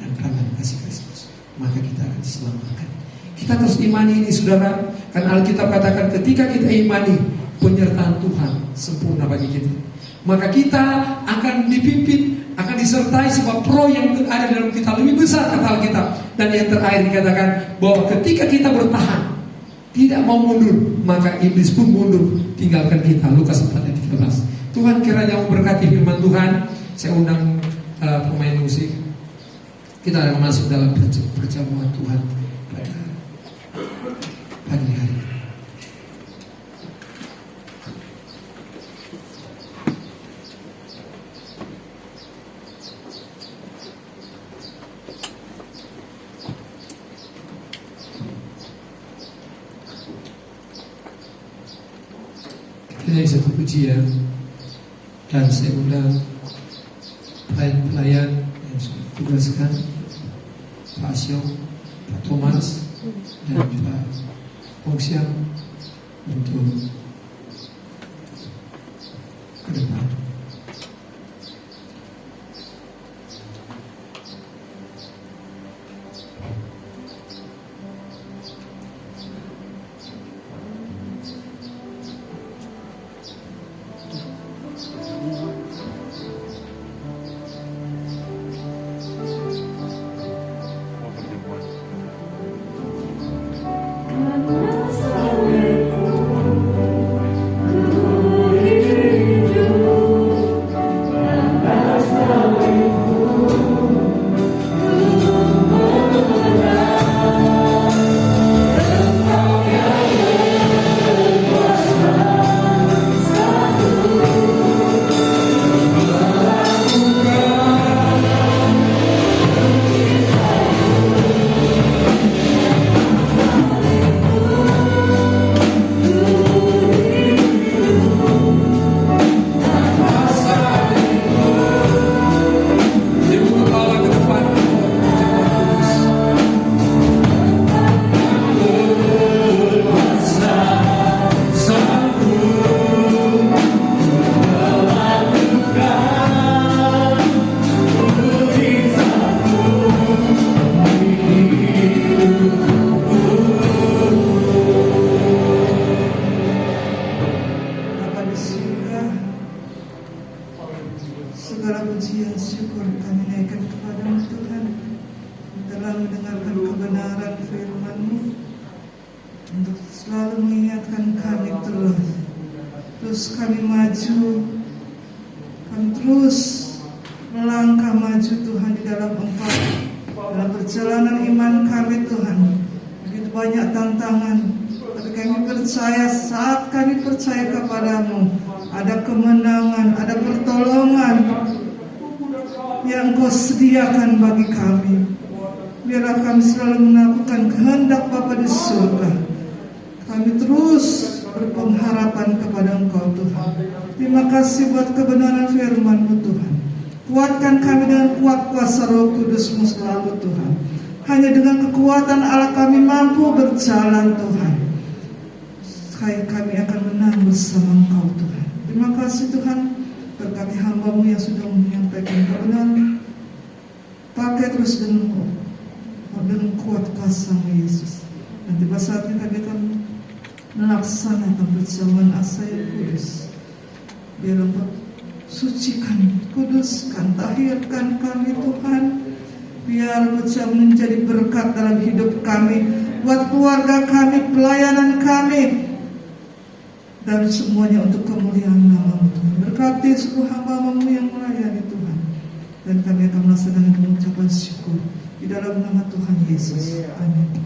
dan pandang kasih Kristus, maka kita akan diselamatkan. Kita terus imani ini saudara, kan Alkitab katakan ketika kita imani, penyertaan Tuhan sempurna bagi kita, maka kita akan dipimpin, akan disertai sebab pro yang ada dalam kita lebih besar, kata Alkitab. Dan yang terakhir dikatakan bahwa ketika kita bertahan, tidak mau mundur, maka iblis pun mundur, tinggalkan kita. Lukas 4 ayat 13. Tuhan kiranya memberkati firman Tuhan. Saya undang pemain musik. Kita akan masuk dalam perjamuan Tuhan pada pagi hari. Ini satu pujian, dan saya undang pelayan-pelayan yang sudah tugaskan, Pak Asyong, Pak Thomas, dan Pak Ongsiang untuk ke depan. Segala pujian syukur kami naikkan kepada-Mu Tuhan, telah mendengarkan kebenaran firman-Mu, untuk selalu mengingatkan kami terus kami maju, kami terus melangkah maju Tuhan di dalam Engkau, dalam perjalanan iman kami Tuhan. Begitu banyak tantangan, tapi kami percaya saat kami percaya kepada-Mu, ada kemenangan, ada pertolongan yang Engkau sediakan bagi kami. Biarlah kami selalu melakukan kehendak Bapa di surga. Kami terus berpengharapan kepada Engkau Tuhan. Terima kasih buat kebenaran firman-Mu Tuhan. Kuatkan kami dengan kuat kuasa Roh Kudus-Mu selalu Tuhan. Hanya dengan kekuatan Allah kami mampu berjalan Tuhan. Kami akan menang bersama Engkau Tuhan. Terima kasih Tuhan, berkati hamba-Mu yang sudah menyampaikan kebenaran. Pakai terus dengan kuat kuasa Yesus. Dan tiba saatnya kami akan melaksanakan perjamuan asa yang kudus. Biar Engkau sucikan, kuduskan, tahirkan kami Tuhan. Biar perjamuan menjadi berkat dalam hidup kami, buat keluarga kami, pelayanan kami, dan semuanya untuk kemuliaan nama-Mu Tuhan. Berkati seluruh hamba-Mu yang melayani Tuhan. Dan kami akan melaksanakan pengucapan syukur di dalam nama Tuhan Yesus. Amin.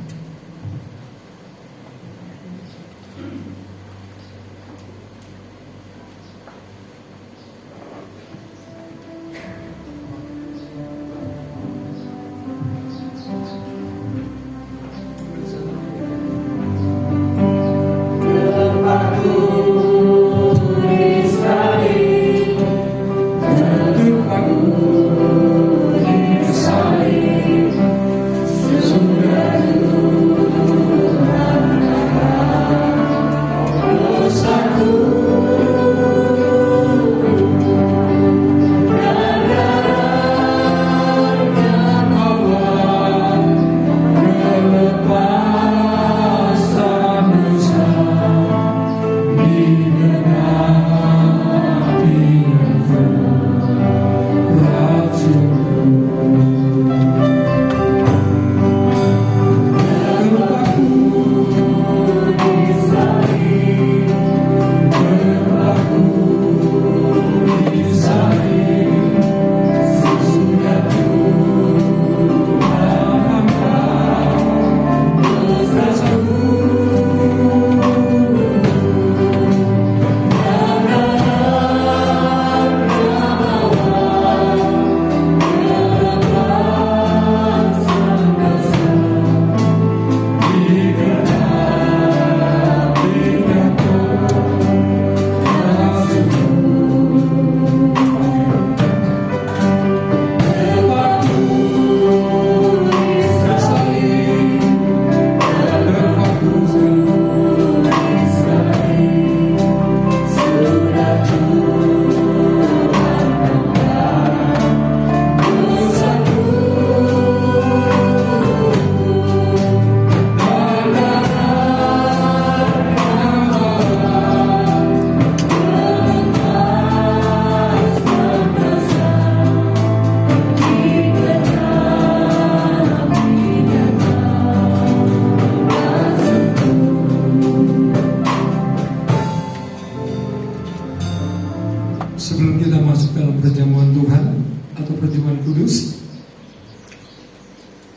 Sebelum kita masuk dalam perjamuan Tuhan atau perjamuan kudus,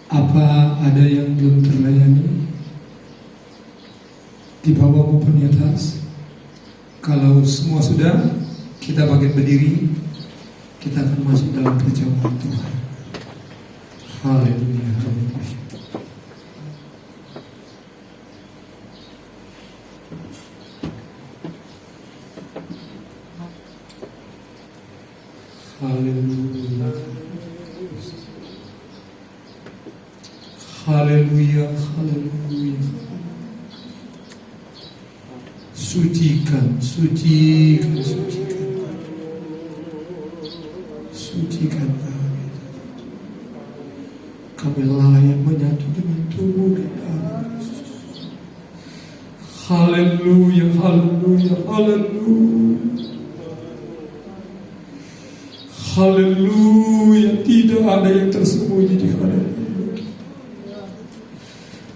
apa ada yang belum terlayani di bawah maupun di atas? Kalau semua sudah, kita bangkit berdiri, kita akan masuk dalam perjamuan Tuhan. Haleluya, haleluya. Haleluya. Haleluya, haleluya. Sucikan, sucikan, sucikan. Sucikan kami. Kami layak menyatu dengan tubuh dan darah Yesus. Haleluya, haleluya, haleluya. Haleluya, tidak ada yang tersembunyi di hadapan-Mu.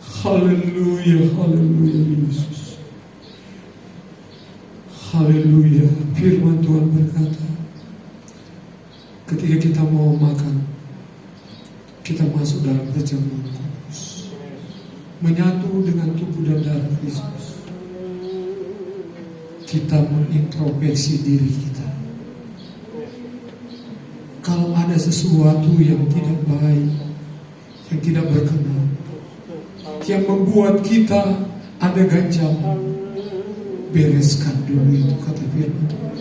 Haleluya, haleluya Yesus. Haleluya. Firman Tuhan berkata, ketika kita mau makan, kita masuk dalam perjamuan kudus, menyatu dengan tubuh dan darah Kristus. Kita mengintrospeksi diri kita. Kalau ada sesuatu yang tidak baik, yang tidak berkenan, yang membuat kita ada ganjalan, bereskan dulu itu, kata firman Tuhan,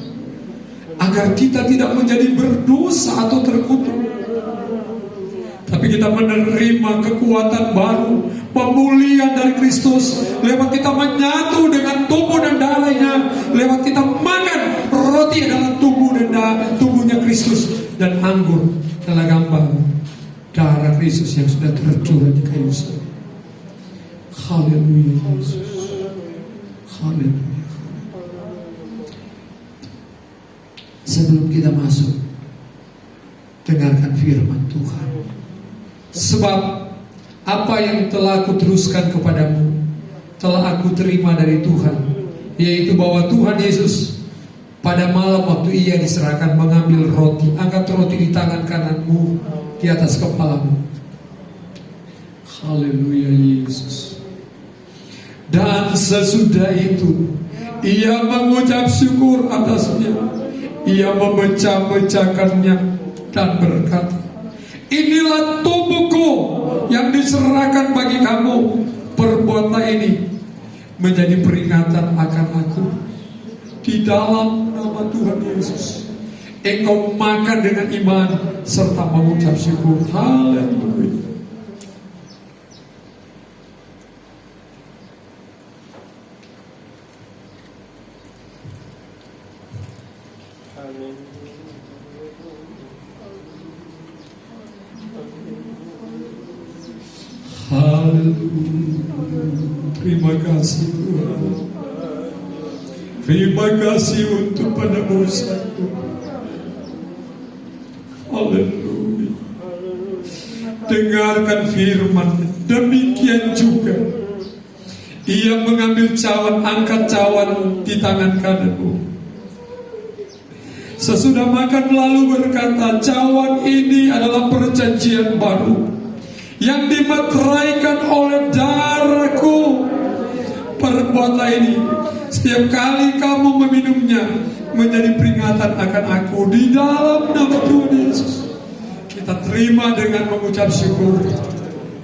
agar kita tidak menjadi berdosa atau terkutuk, tapi kita menerima kekuatan baru, pemulihan dari Kristus lewat kita menyatu dengan tubuh dan darahnya, lewat kita makan roti adalah tubuh dan tubuhnya Kristus, dan anggur adalah gambar darah Kristus yang sudah tercurah di kayu salib. Haleluya Yesus. Haleluya. Sebelum kita masuk, dengarkan firman Tuhan. Sebab apa yang telah aku teruskan kepadamu telah aku terima dari Tuhan, yaitu bahwa Tuhan Yesus pada malam waktu ia diserahkan mengambil roti, angkat roti di tangan kananmu, di atas kepalamu. Haleluya Yesus. Dan sesudah itu ia mengucap syukur atasnya, ia memecah-mecahkannya dan berkata, inilah tubuhku yang diserahkan bagi kamu, perbuatlah ini menjadi peringatan akan aku. Di dalam nama Tuhan Yesus, engkau makan dengan iman serta mengucap syukur. Haleluya. Terima kasih Tuhan. Terima kasih untuk penebusanmu. Haleluya. Dengarkan firman. Demikian juga ia mengambil cawan, angkat cawan di tangan kananmu. Sesudah makan lalu berkata, cawan ini adalah perjanjian baru yang dimeteraikan oleh darahku. Perbuatlah ini setiap kali kamu meminumnya menjadi peringatan akan aku. Di dalam nama Tuhan Yesus kita terima dengan mengucap syukur.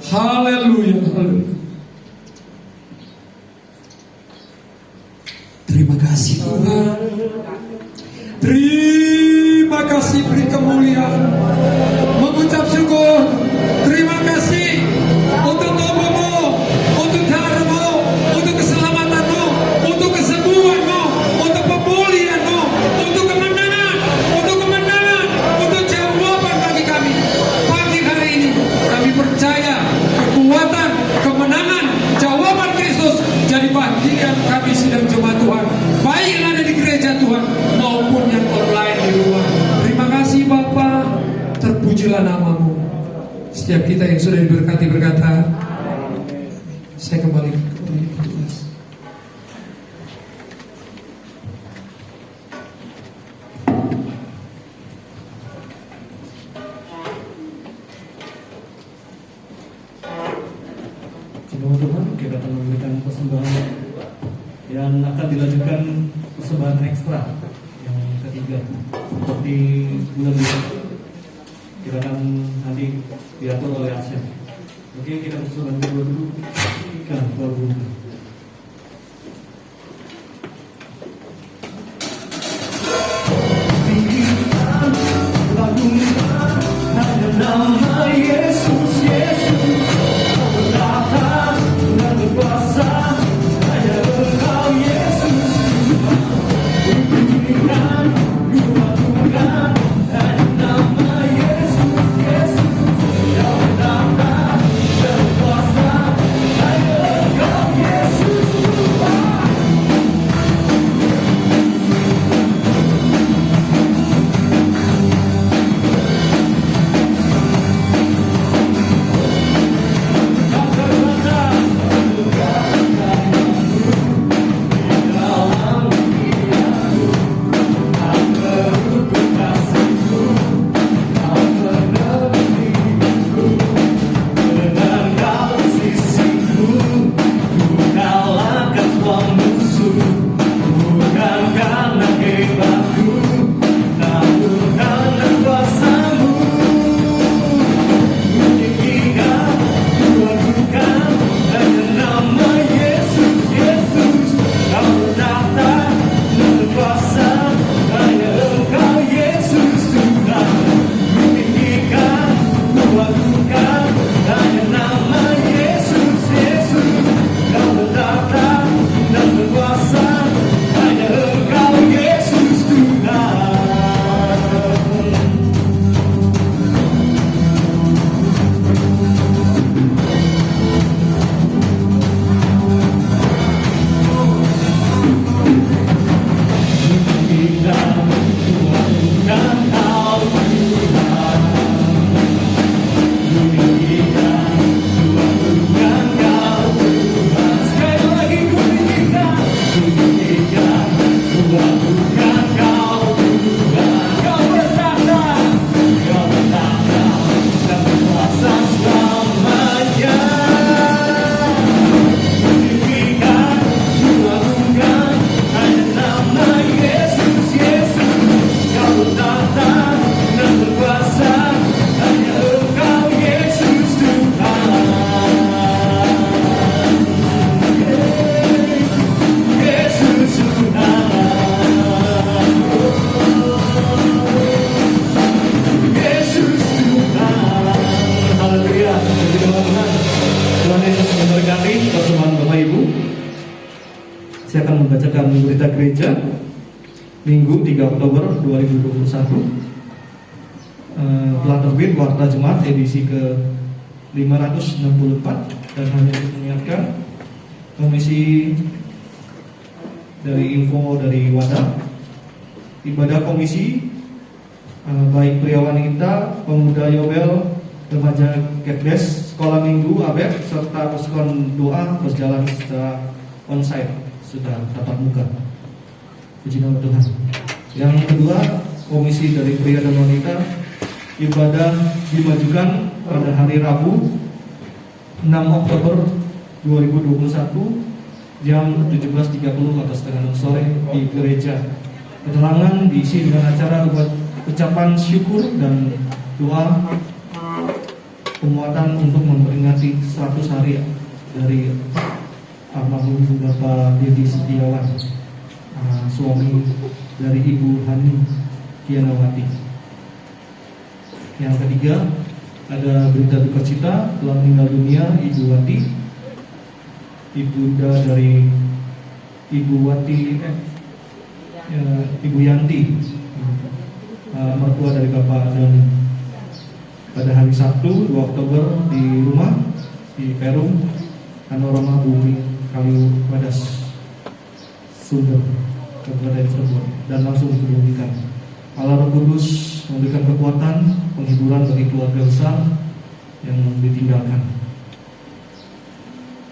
Haleluya, haleluya. Terima kasih Tuhan. Terima kasih, beri kemuliaan, mengucap syukur. Terima kasih untuk tubuhmu, untuk darahmu, untuk keselamatanmu, untuk kesembuhanmu, untuk pemulihanmu, untuk kemenangan, untuk jawaban bagi kami. Pagi hari ini kami percaya kekuatan, kemenangan, jawaban Kristus jadi bagian kami sedang jemaat Tuhan, baik yang ada di gereja Tuhan maupun yang online di luar. Terima kasih Bapa, terpujilah namamu. Setiap kita yang sudah diberkati berkata, saya kembali kepada petugas. Teman-teman, kita akan memberikan persembahan yang akan dilanjutkan persembahan ekstra yang ketiga seperti bulan ini. Kita akan nanti diatur oleh Asyam. Oke, kita persembahan kedua dulu. Ikan baru. Hanya nama Yesus, Yesus, bertahan dan berkuasa. Hanya Engkau Yesus, berikan dua Tuhan. Hanya nama Yesus, Yesus, yang bertahan dan berkuasa. Hanya Engkau Yesus. akan membacakan berita gereja Minggu 3 Oktober 2021. Telah terbit Warta Jemaat edisi ke 564, dan hanya mengingatkan komisi dari info dari Wadah, ibadah komisi baik pria wanita, pemuda Yobel, remaja Ketbes, sekolah minggu ABET, serta pasukan doa berjalan secara onsite sudah tatap muka. Puji nama Tuhan. Yang kedua, komisi dari pria dan wanita, ibadah dimajukan pada hari Rabu 6 Oktober 2021 jam 17.30 atau setengah 6 sore di gereja. Keterangan diisi dengan acara ucapan syukur dan doa penguatan untuk memperingati 100 hari dari almarhum Bapak Dedi Setiawan, suami dari Ibu Hani Kianawati. Yang ketiga, ada berita duka cita telah meninggal dunia Ibu Wati, ibunda dari Ibu Yanti, mertua dari Bapak Dani, pada hari Sabtu 2 Oktober di rumah di Perum, Panorama Bumi Kayu Wadas, Sumber, Kabupaten Cirebon, dan langsung dikebumikan. Allah Roh Kudus memberikan kekuatan, penghiburan bagi keluarga besar yang ditinggalkan.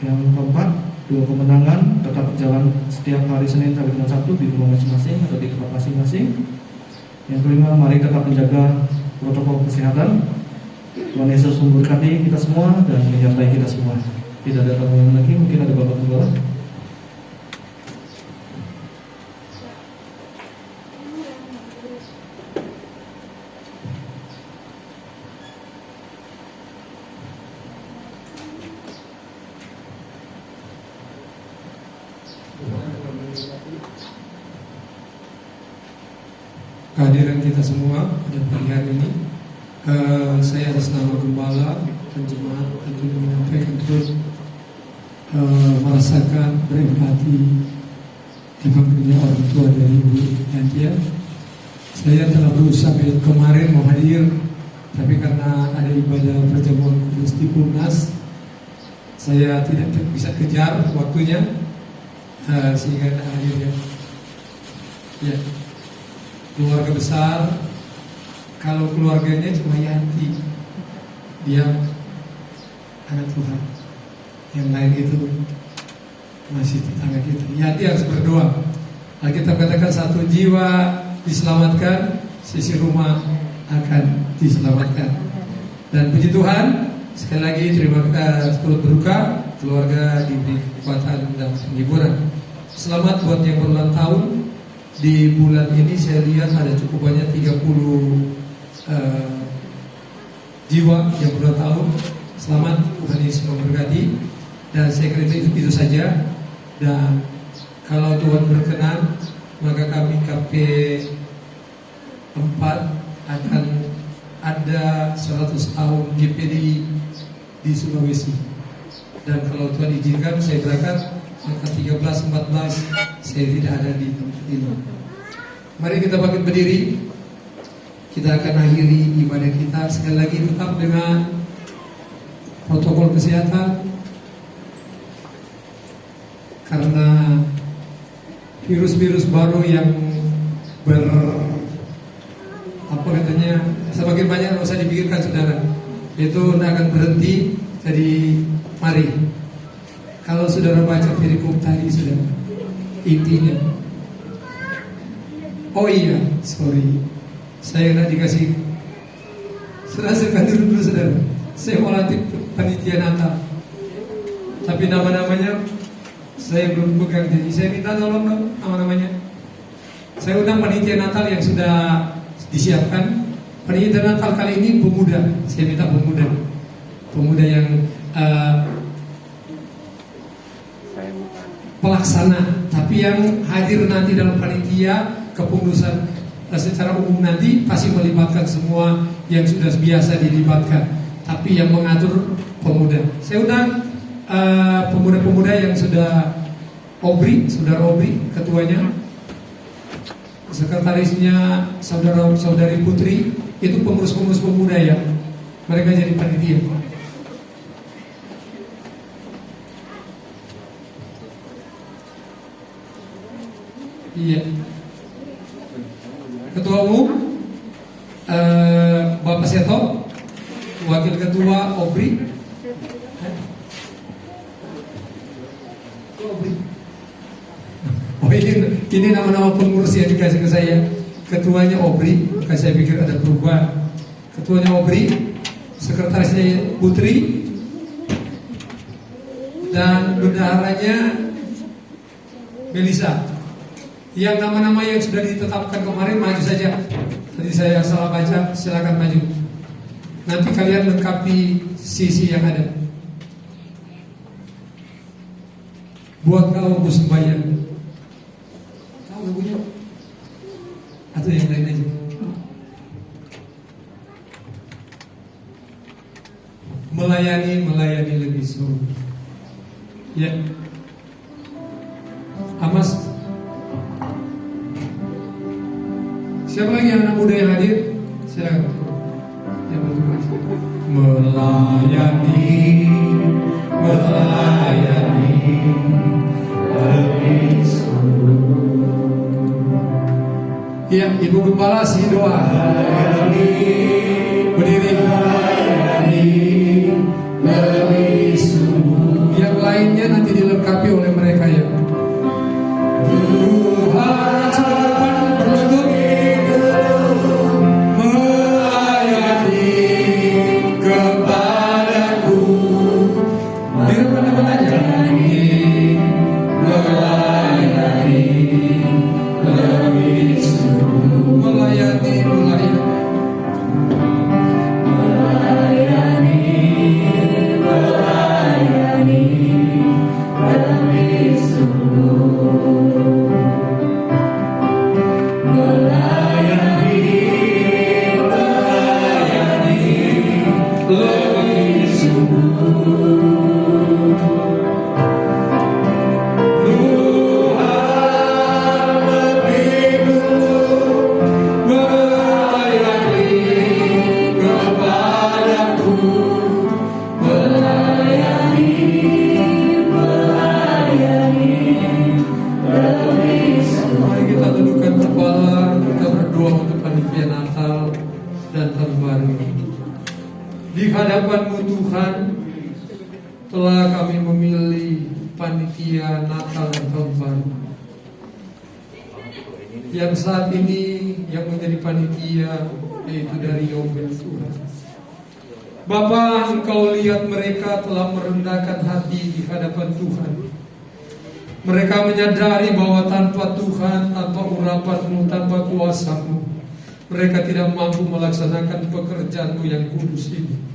Yang keempat, doa kemenangan tetap berjalan setiap hari Senin sampai dengan Sabtu di rumah masing-masing atau di tempat masing-masing. Yang kelima, mari tetap menjaga protokol kesehatan. Tuhan Yesus memberkati kita semua dan menyertai kita semua. Tidak ada tambahan lagi, mungkin ada Bapak Gembala. Kehadiran kita semua pada pagi hari ini, saya atas nama Gembala dan jemaat tentu menyampaikan terus merasakan berempati dipanggilnya orang tua dari Ibu Yantia. Saya telah berusaha kemarin mau hadir, tapi karena ada ibadah perjamuan kudus di Purnas, saya tidak bisa kejar waktunya, sehingga tidak hadir. Ya. Keluarga besar, kalau keluarganya cuma Yanti, dia anak Tuhan. Yang lain itu masih tetangga kita. Yanti harus berdoa. Alkitab katakan satu jiwa diselamatkan, sisi rumah akan diselamatkan. Dan puji Tuhan, sekali lagi terima kasih turut berduka, keluarga diberi kekuatan dan penghiburan. Selamat buat yang berulang tahun. Di bulan ini saya lihat ada cukup banyak 30 jiwa yang berulang tahun. Selamat, Tuhan Yesus memberkati. Dan saya kira itu saja. Dan kalau Tuhan berkenan, maka kami KP 4 akan ada 100 tahun GPDI di Sulawesi. Dan kalau Tuhan izinkan saya berangkat, maka 13-14 saya tidak ada di tempat ini. Mari kita bangkit berdiri. Kita akan akhiri ibadah kita. Sekali lagi tetap dengan protokol kesehatan, karena virus-virus baru yang semakin banyak nggak usah dipikirkan saudara. Itu tidak akan berhenti. Jadi mari, kalau saudara baca perikop tadi saudara, intinya, oh iya, sorry, saya nak dikasih, saudara dulu saudara, saya mau latih panitia Natal, tapi nama-namanya saya belum pegang, jadi saya minta tolong dong nama-namanya. Saya undang panitia Natal yang sudah disiapkan. Panitia Natal kali ini pemuda, saya minta pemuda yang pelaksana, tapi yang hadir nanti dalam panitia kepengurusan secara umum nanti pasti melibatkan semua yang sudah biasa dilibatkan, tapi yang mengatur pemuda. Saya undang pemuda-pemuda yang sudah Saudara Obri, ketuanya. Sekretarisnya saudari Putri, itu pengurus-pengurus pemuda ya. Mereka jadi panitia. Iya. Ketua Umum Bapak Seto, Wakil Ketua Obri. Oh ini nama-nama pengurus yang dikasih ke saya. Ketuanya Obri, maka saya pikir ada perubahan. Ketuanya Obri, sekretarisnya Putri, dan bendaharanya Melisa. Yang nama-nama yang sudah ditetapkan kemarin maju saja. Tadi saya salah baca, silakan maju. Nanti kalian lengkapi sisi yang ada. Buat kau aku sembahyang. Tahu lagunya? Atau yang lain aja? Melayani lebih suruh. Ya. Amas. Siapa lagi anak muda yang hadir? Silakan. Ya, melayani lebih suruh. Ya, Ibu Gembala si doa. Berdiri. Lebih suruh. Yang lainnya nanti dilengkapi oleh mereka ya. Tuhan sudah depan berlutut. Melayani kepadaku. Di depan aja. Melayani lebih suruh. Melayani lebih suruh. Melayani lebih suruh. Tuhan lebih dulu melayani kepadaku. Melayani lebih suruh. Mari kita tundukkan kepala, kita berdoa untuk panitia Natal dan Tahun Baru. Di hadapan-Mu Tuhan, telah kami memilih panitia Natal dan Tahun Baru. Yang saat ini yang menjadi panitia yaitu dari Yobel Tuhan. Bapa, Engkau lihat mereka telah merendahkan hati di hadapan Tuhan. Mereka menyadari bahwa tanpa Tuhan, tanpa urapan-Mu, tanpa kuasa-Mu, mereka tidak mampu melaksanakan pekerjaan-Mu yang kudus ini.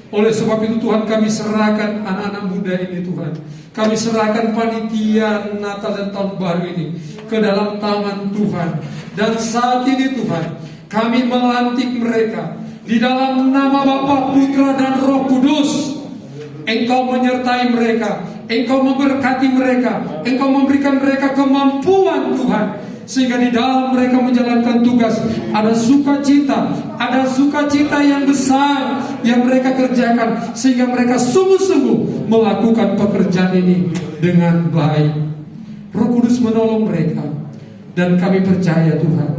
Oleh sebab itu Tuhan, kami serahkan anak-anak muda ini Tuhan. Kami serahkan panitia Natal dan Tahun Baru ini ke dalam tangan Tuhan. Dan saat ini Tuhan, kami melantik mereka di dalam nama Bapa, Putra dan Roh Kudus. Engkau menyertai mereka, Engkau memberkati mereka, Engkau memberikan mereka kemampuan Tuhan, sehingga di dalam mereka menjalankan tugas ada sukacita yang besar yang mereka kerjakan, sehingga mereka sungguh-sungguh melakukan pekerjaan ini dengan baik. Roh Kudus menolong mereka, dan kami percaya Tuhan,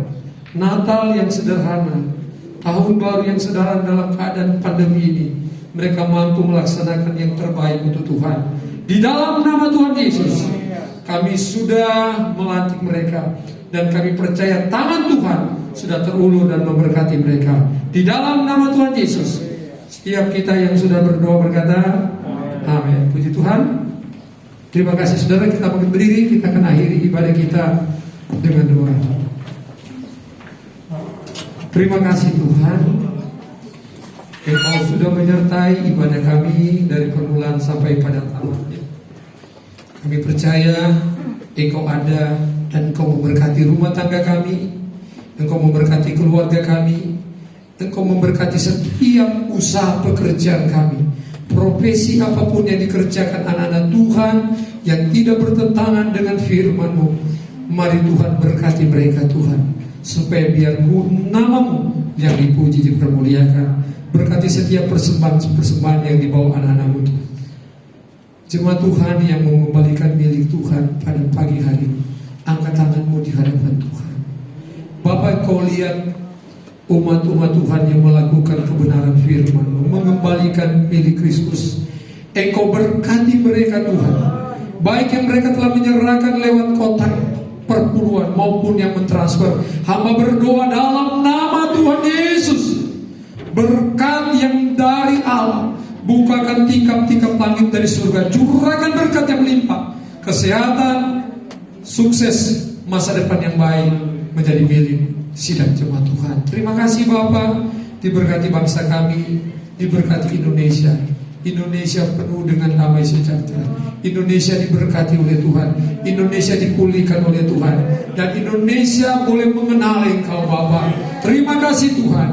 Natal yang sederhana, Tahun Baru yang sederhana dalam keadaan pandemi ini, mereka mampu melaksanakan yang terbaik untuk Tuhan. Di dalam nama Tuhan Yesus, kami sudah melantik mereka, dan kami percaya tangan Tuhan sudah terulur dan memberkati mereka. Di dalam nama Tuhan Yesus, setiap kita yang sudah berdoa berkata amin. Puji Tuhan. Terima kasih saudara, kita berdiri, kita akan akhiri ibadah kita dengan doa. Terima kasih Tuhan, Engkau sudah menyertai ibadah kami dari permulaan sampai pada tamatnya. Kami percaya Engkau ada, dan Engkau memberkati rumah tangga kami, Engkau memberkati keluarga kami, Engkau memberkati setiap usaha pekerjaan kami. profesi apapun yang dikerjakan anak-anak Tuhan yang tidak bertentangan dengan firman-Mu, mari Tuhan berkati mereka Tuhan, supaya biar nama-Mu yang dipuji, dipermuliakan. Berkati setiap persembahan yang dibawa anak-anak-Mu Tuhan. Jemaat Tuhan yang mau mengembalikan milik Tuhan pada pagi hari ini, angkat tanganmu di hadapan Tuhan. Bapak, Kau lihat umat-umat Tuhan yang melakukan kebenaran firman-Mu, mengembalikan milik Kristus. Engkau berkati mereka Tuhan, baik yang mereka telah menyerahkan lewat kotak perpuluhan maupun yang mentransfer. Hamba berdoa dalam nama Tuhan Yesus, berkat yang dari Allah, bukakan tingkap-tingkap langit dari surga, curahkan berkat yang melimpah, kesehatan, sukses, masa depan yang baik menjadi milik sidang jemaat Tuhan. Terima kasih Bapa, diberkati bangsa kami, diberkati Indonesia. Indonesia penuh dengan damai sejahtera. Indonesia diberkati oleh Tuhan, Indonesia dipulihkan oleh Tuhan, dan Indonesia boleh mengenal Engkau Bapa. Terima kasih Tuhan.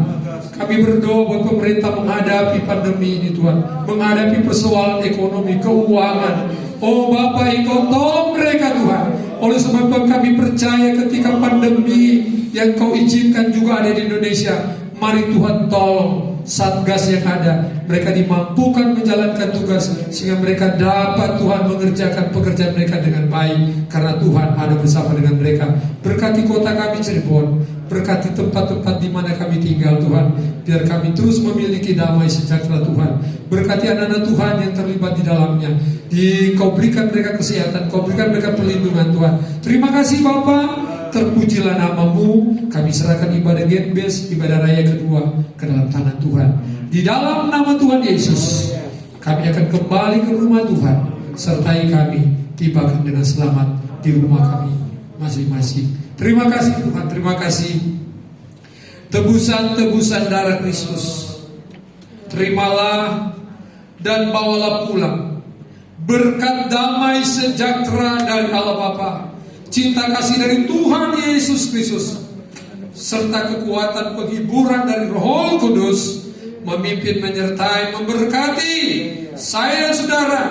Kami berdoa buat pemerintah menghadapi pandemi ini Tuhan, menghadapi persoalan ekonomi, keuangan. Oh Bapa, Engkau tolong mereka Tuhan. Oleh sebab itu kami percaya ketika pandemi yang Kau izinkan juga ada di Indonesia, mari Tuhan tolong Satgas yang ada, mereka dimampukan menjalankan tugas, sehingga mereka dapat Tuhan mengerjakan pekerjaan mereka dengan baik, karena Tuhan ada bersama dengan mereka. Berkati kota kami Cirebon, berkati tempat-tempat di mana kami tinggal Tuhan, biar kami terus memiliki damai sejahtera Tuhan. Berkati anak-anak Tuhan yang terlibat di dalamnya, Kau berikan mereka kesehatan, Kau berikan mereka perlindungan Tuhan. Terima kasih Bapa. Terpujilah nama-Mu. Kami serahkan ibadah Genbes, ibadah raya kedua ke dalam tangan Tuhan. Di dalam nama Tuhan Yesus, kami akan kembali ke rumah Tuhan. Sertai kami, tibakan dengan selamat di rumah kami masing-masing. Terima kasih Tuhan, terima kasih. Tebusan-tebusan darah Kristus, terimalah dan bawalah pulang berkat damai sejahtera dari Allah Bapa, cinta kasih dari Tuhan Yesus Kristus, serta kekuatan penghiburan dari Roh Kudus, memimpin, menyertai, memberkati saya dan saudara,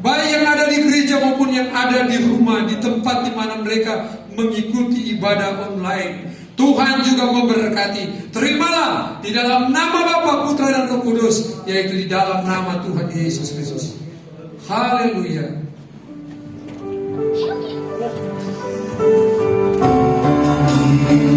baik yang ada di gereja maupun yang ada di rumah, di tempat di mana mereka mengikuti ibadah online. Tuhan juga memberkati. Terimalah di dalam nama Bapa, Putra dan Roh Kudus, yaitu di dalam nama Tuhan Yesus Kristus. Haleluya. Thank you.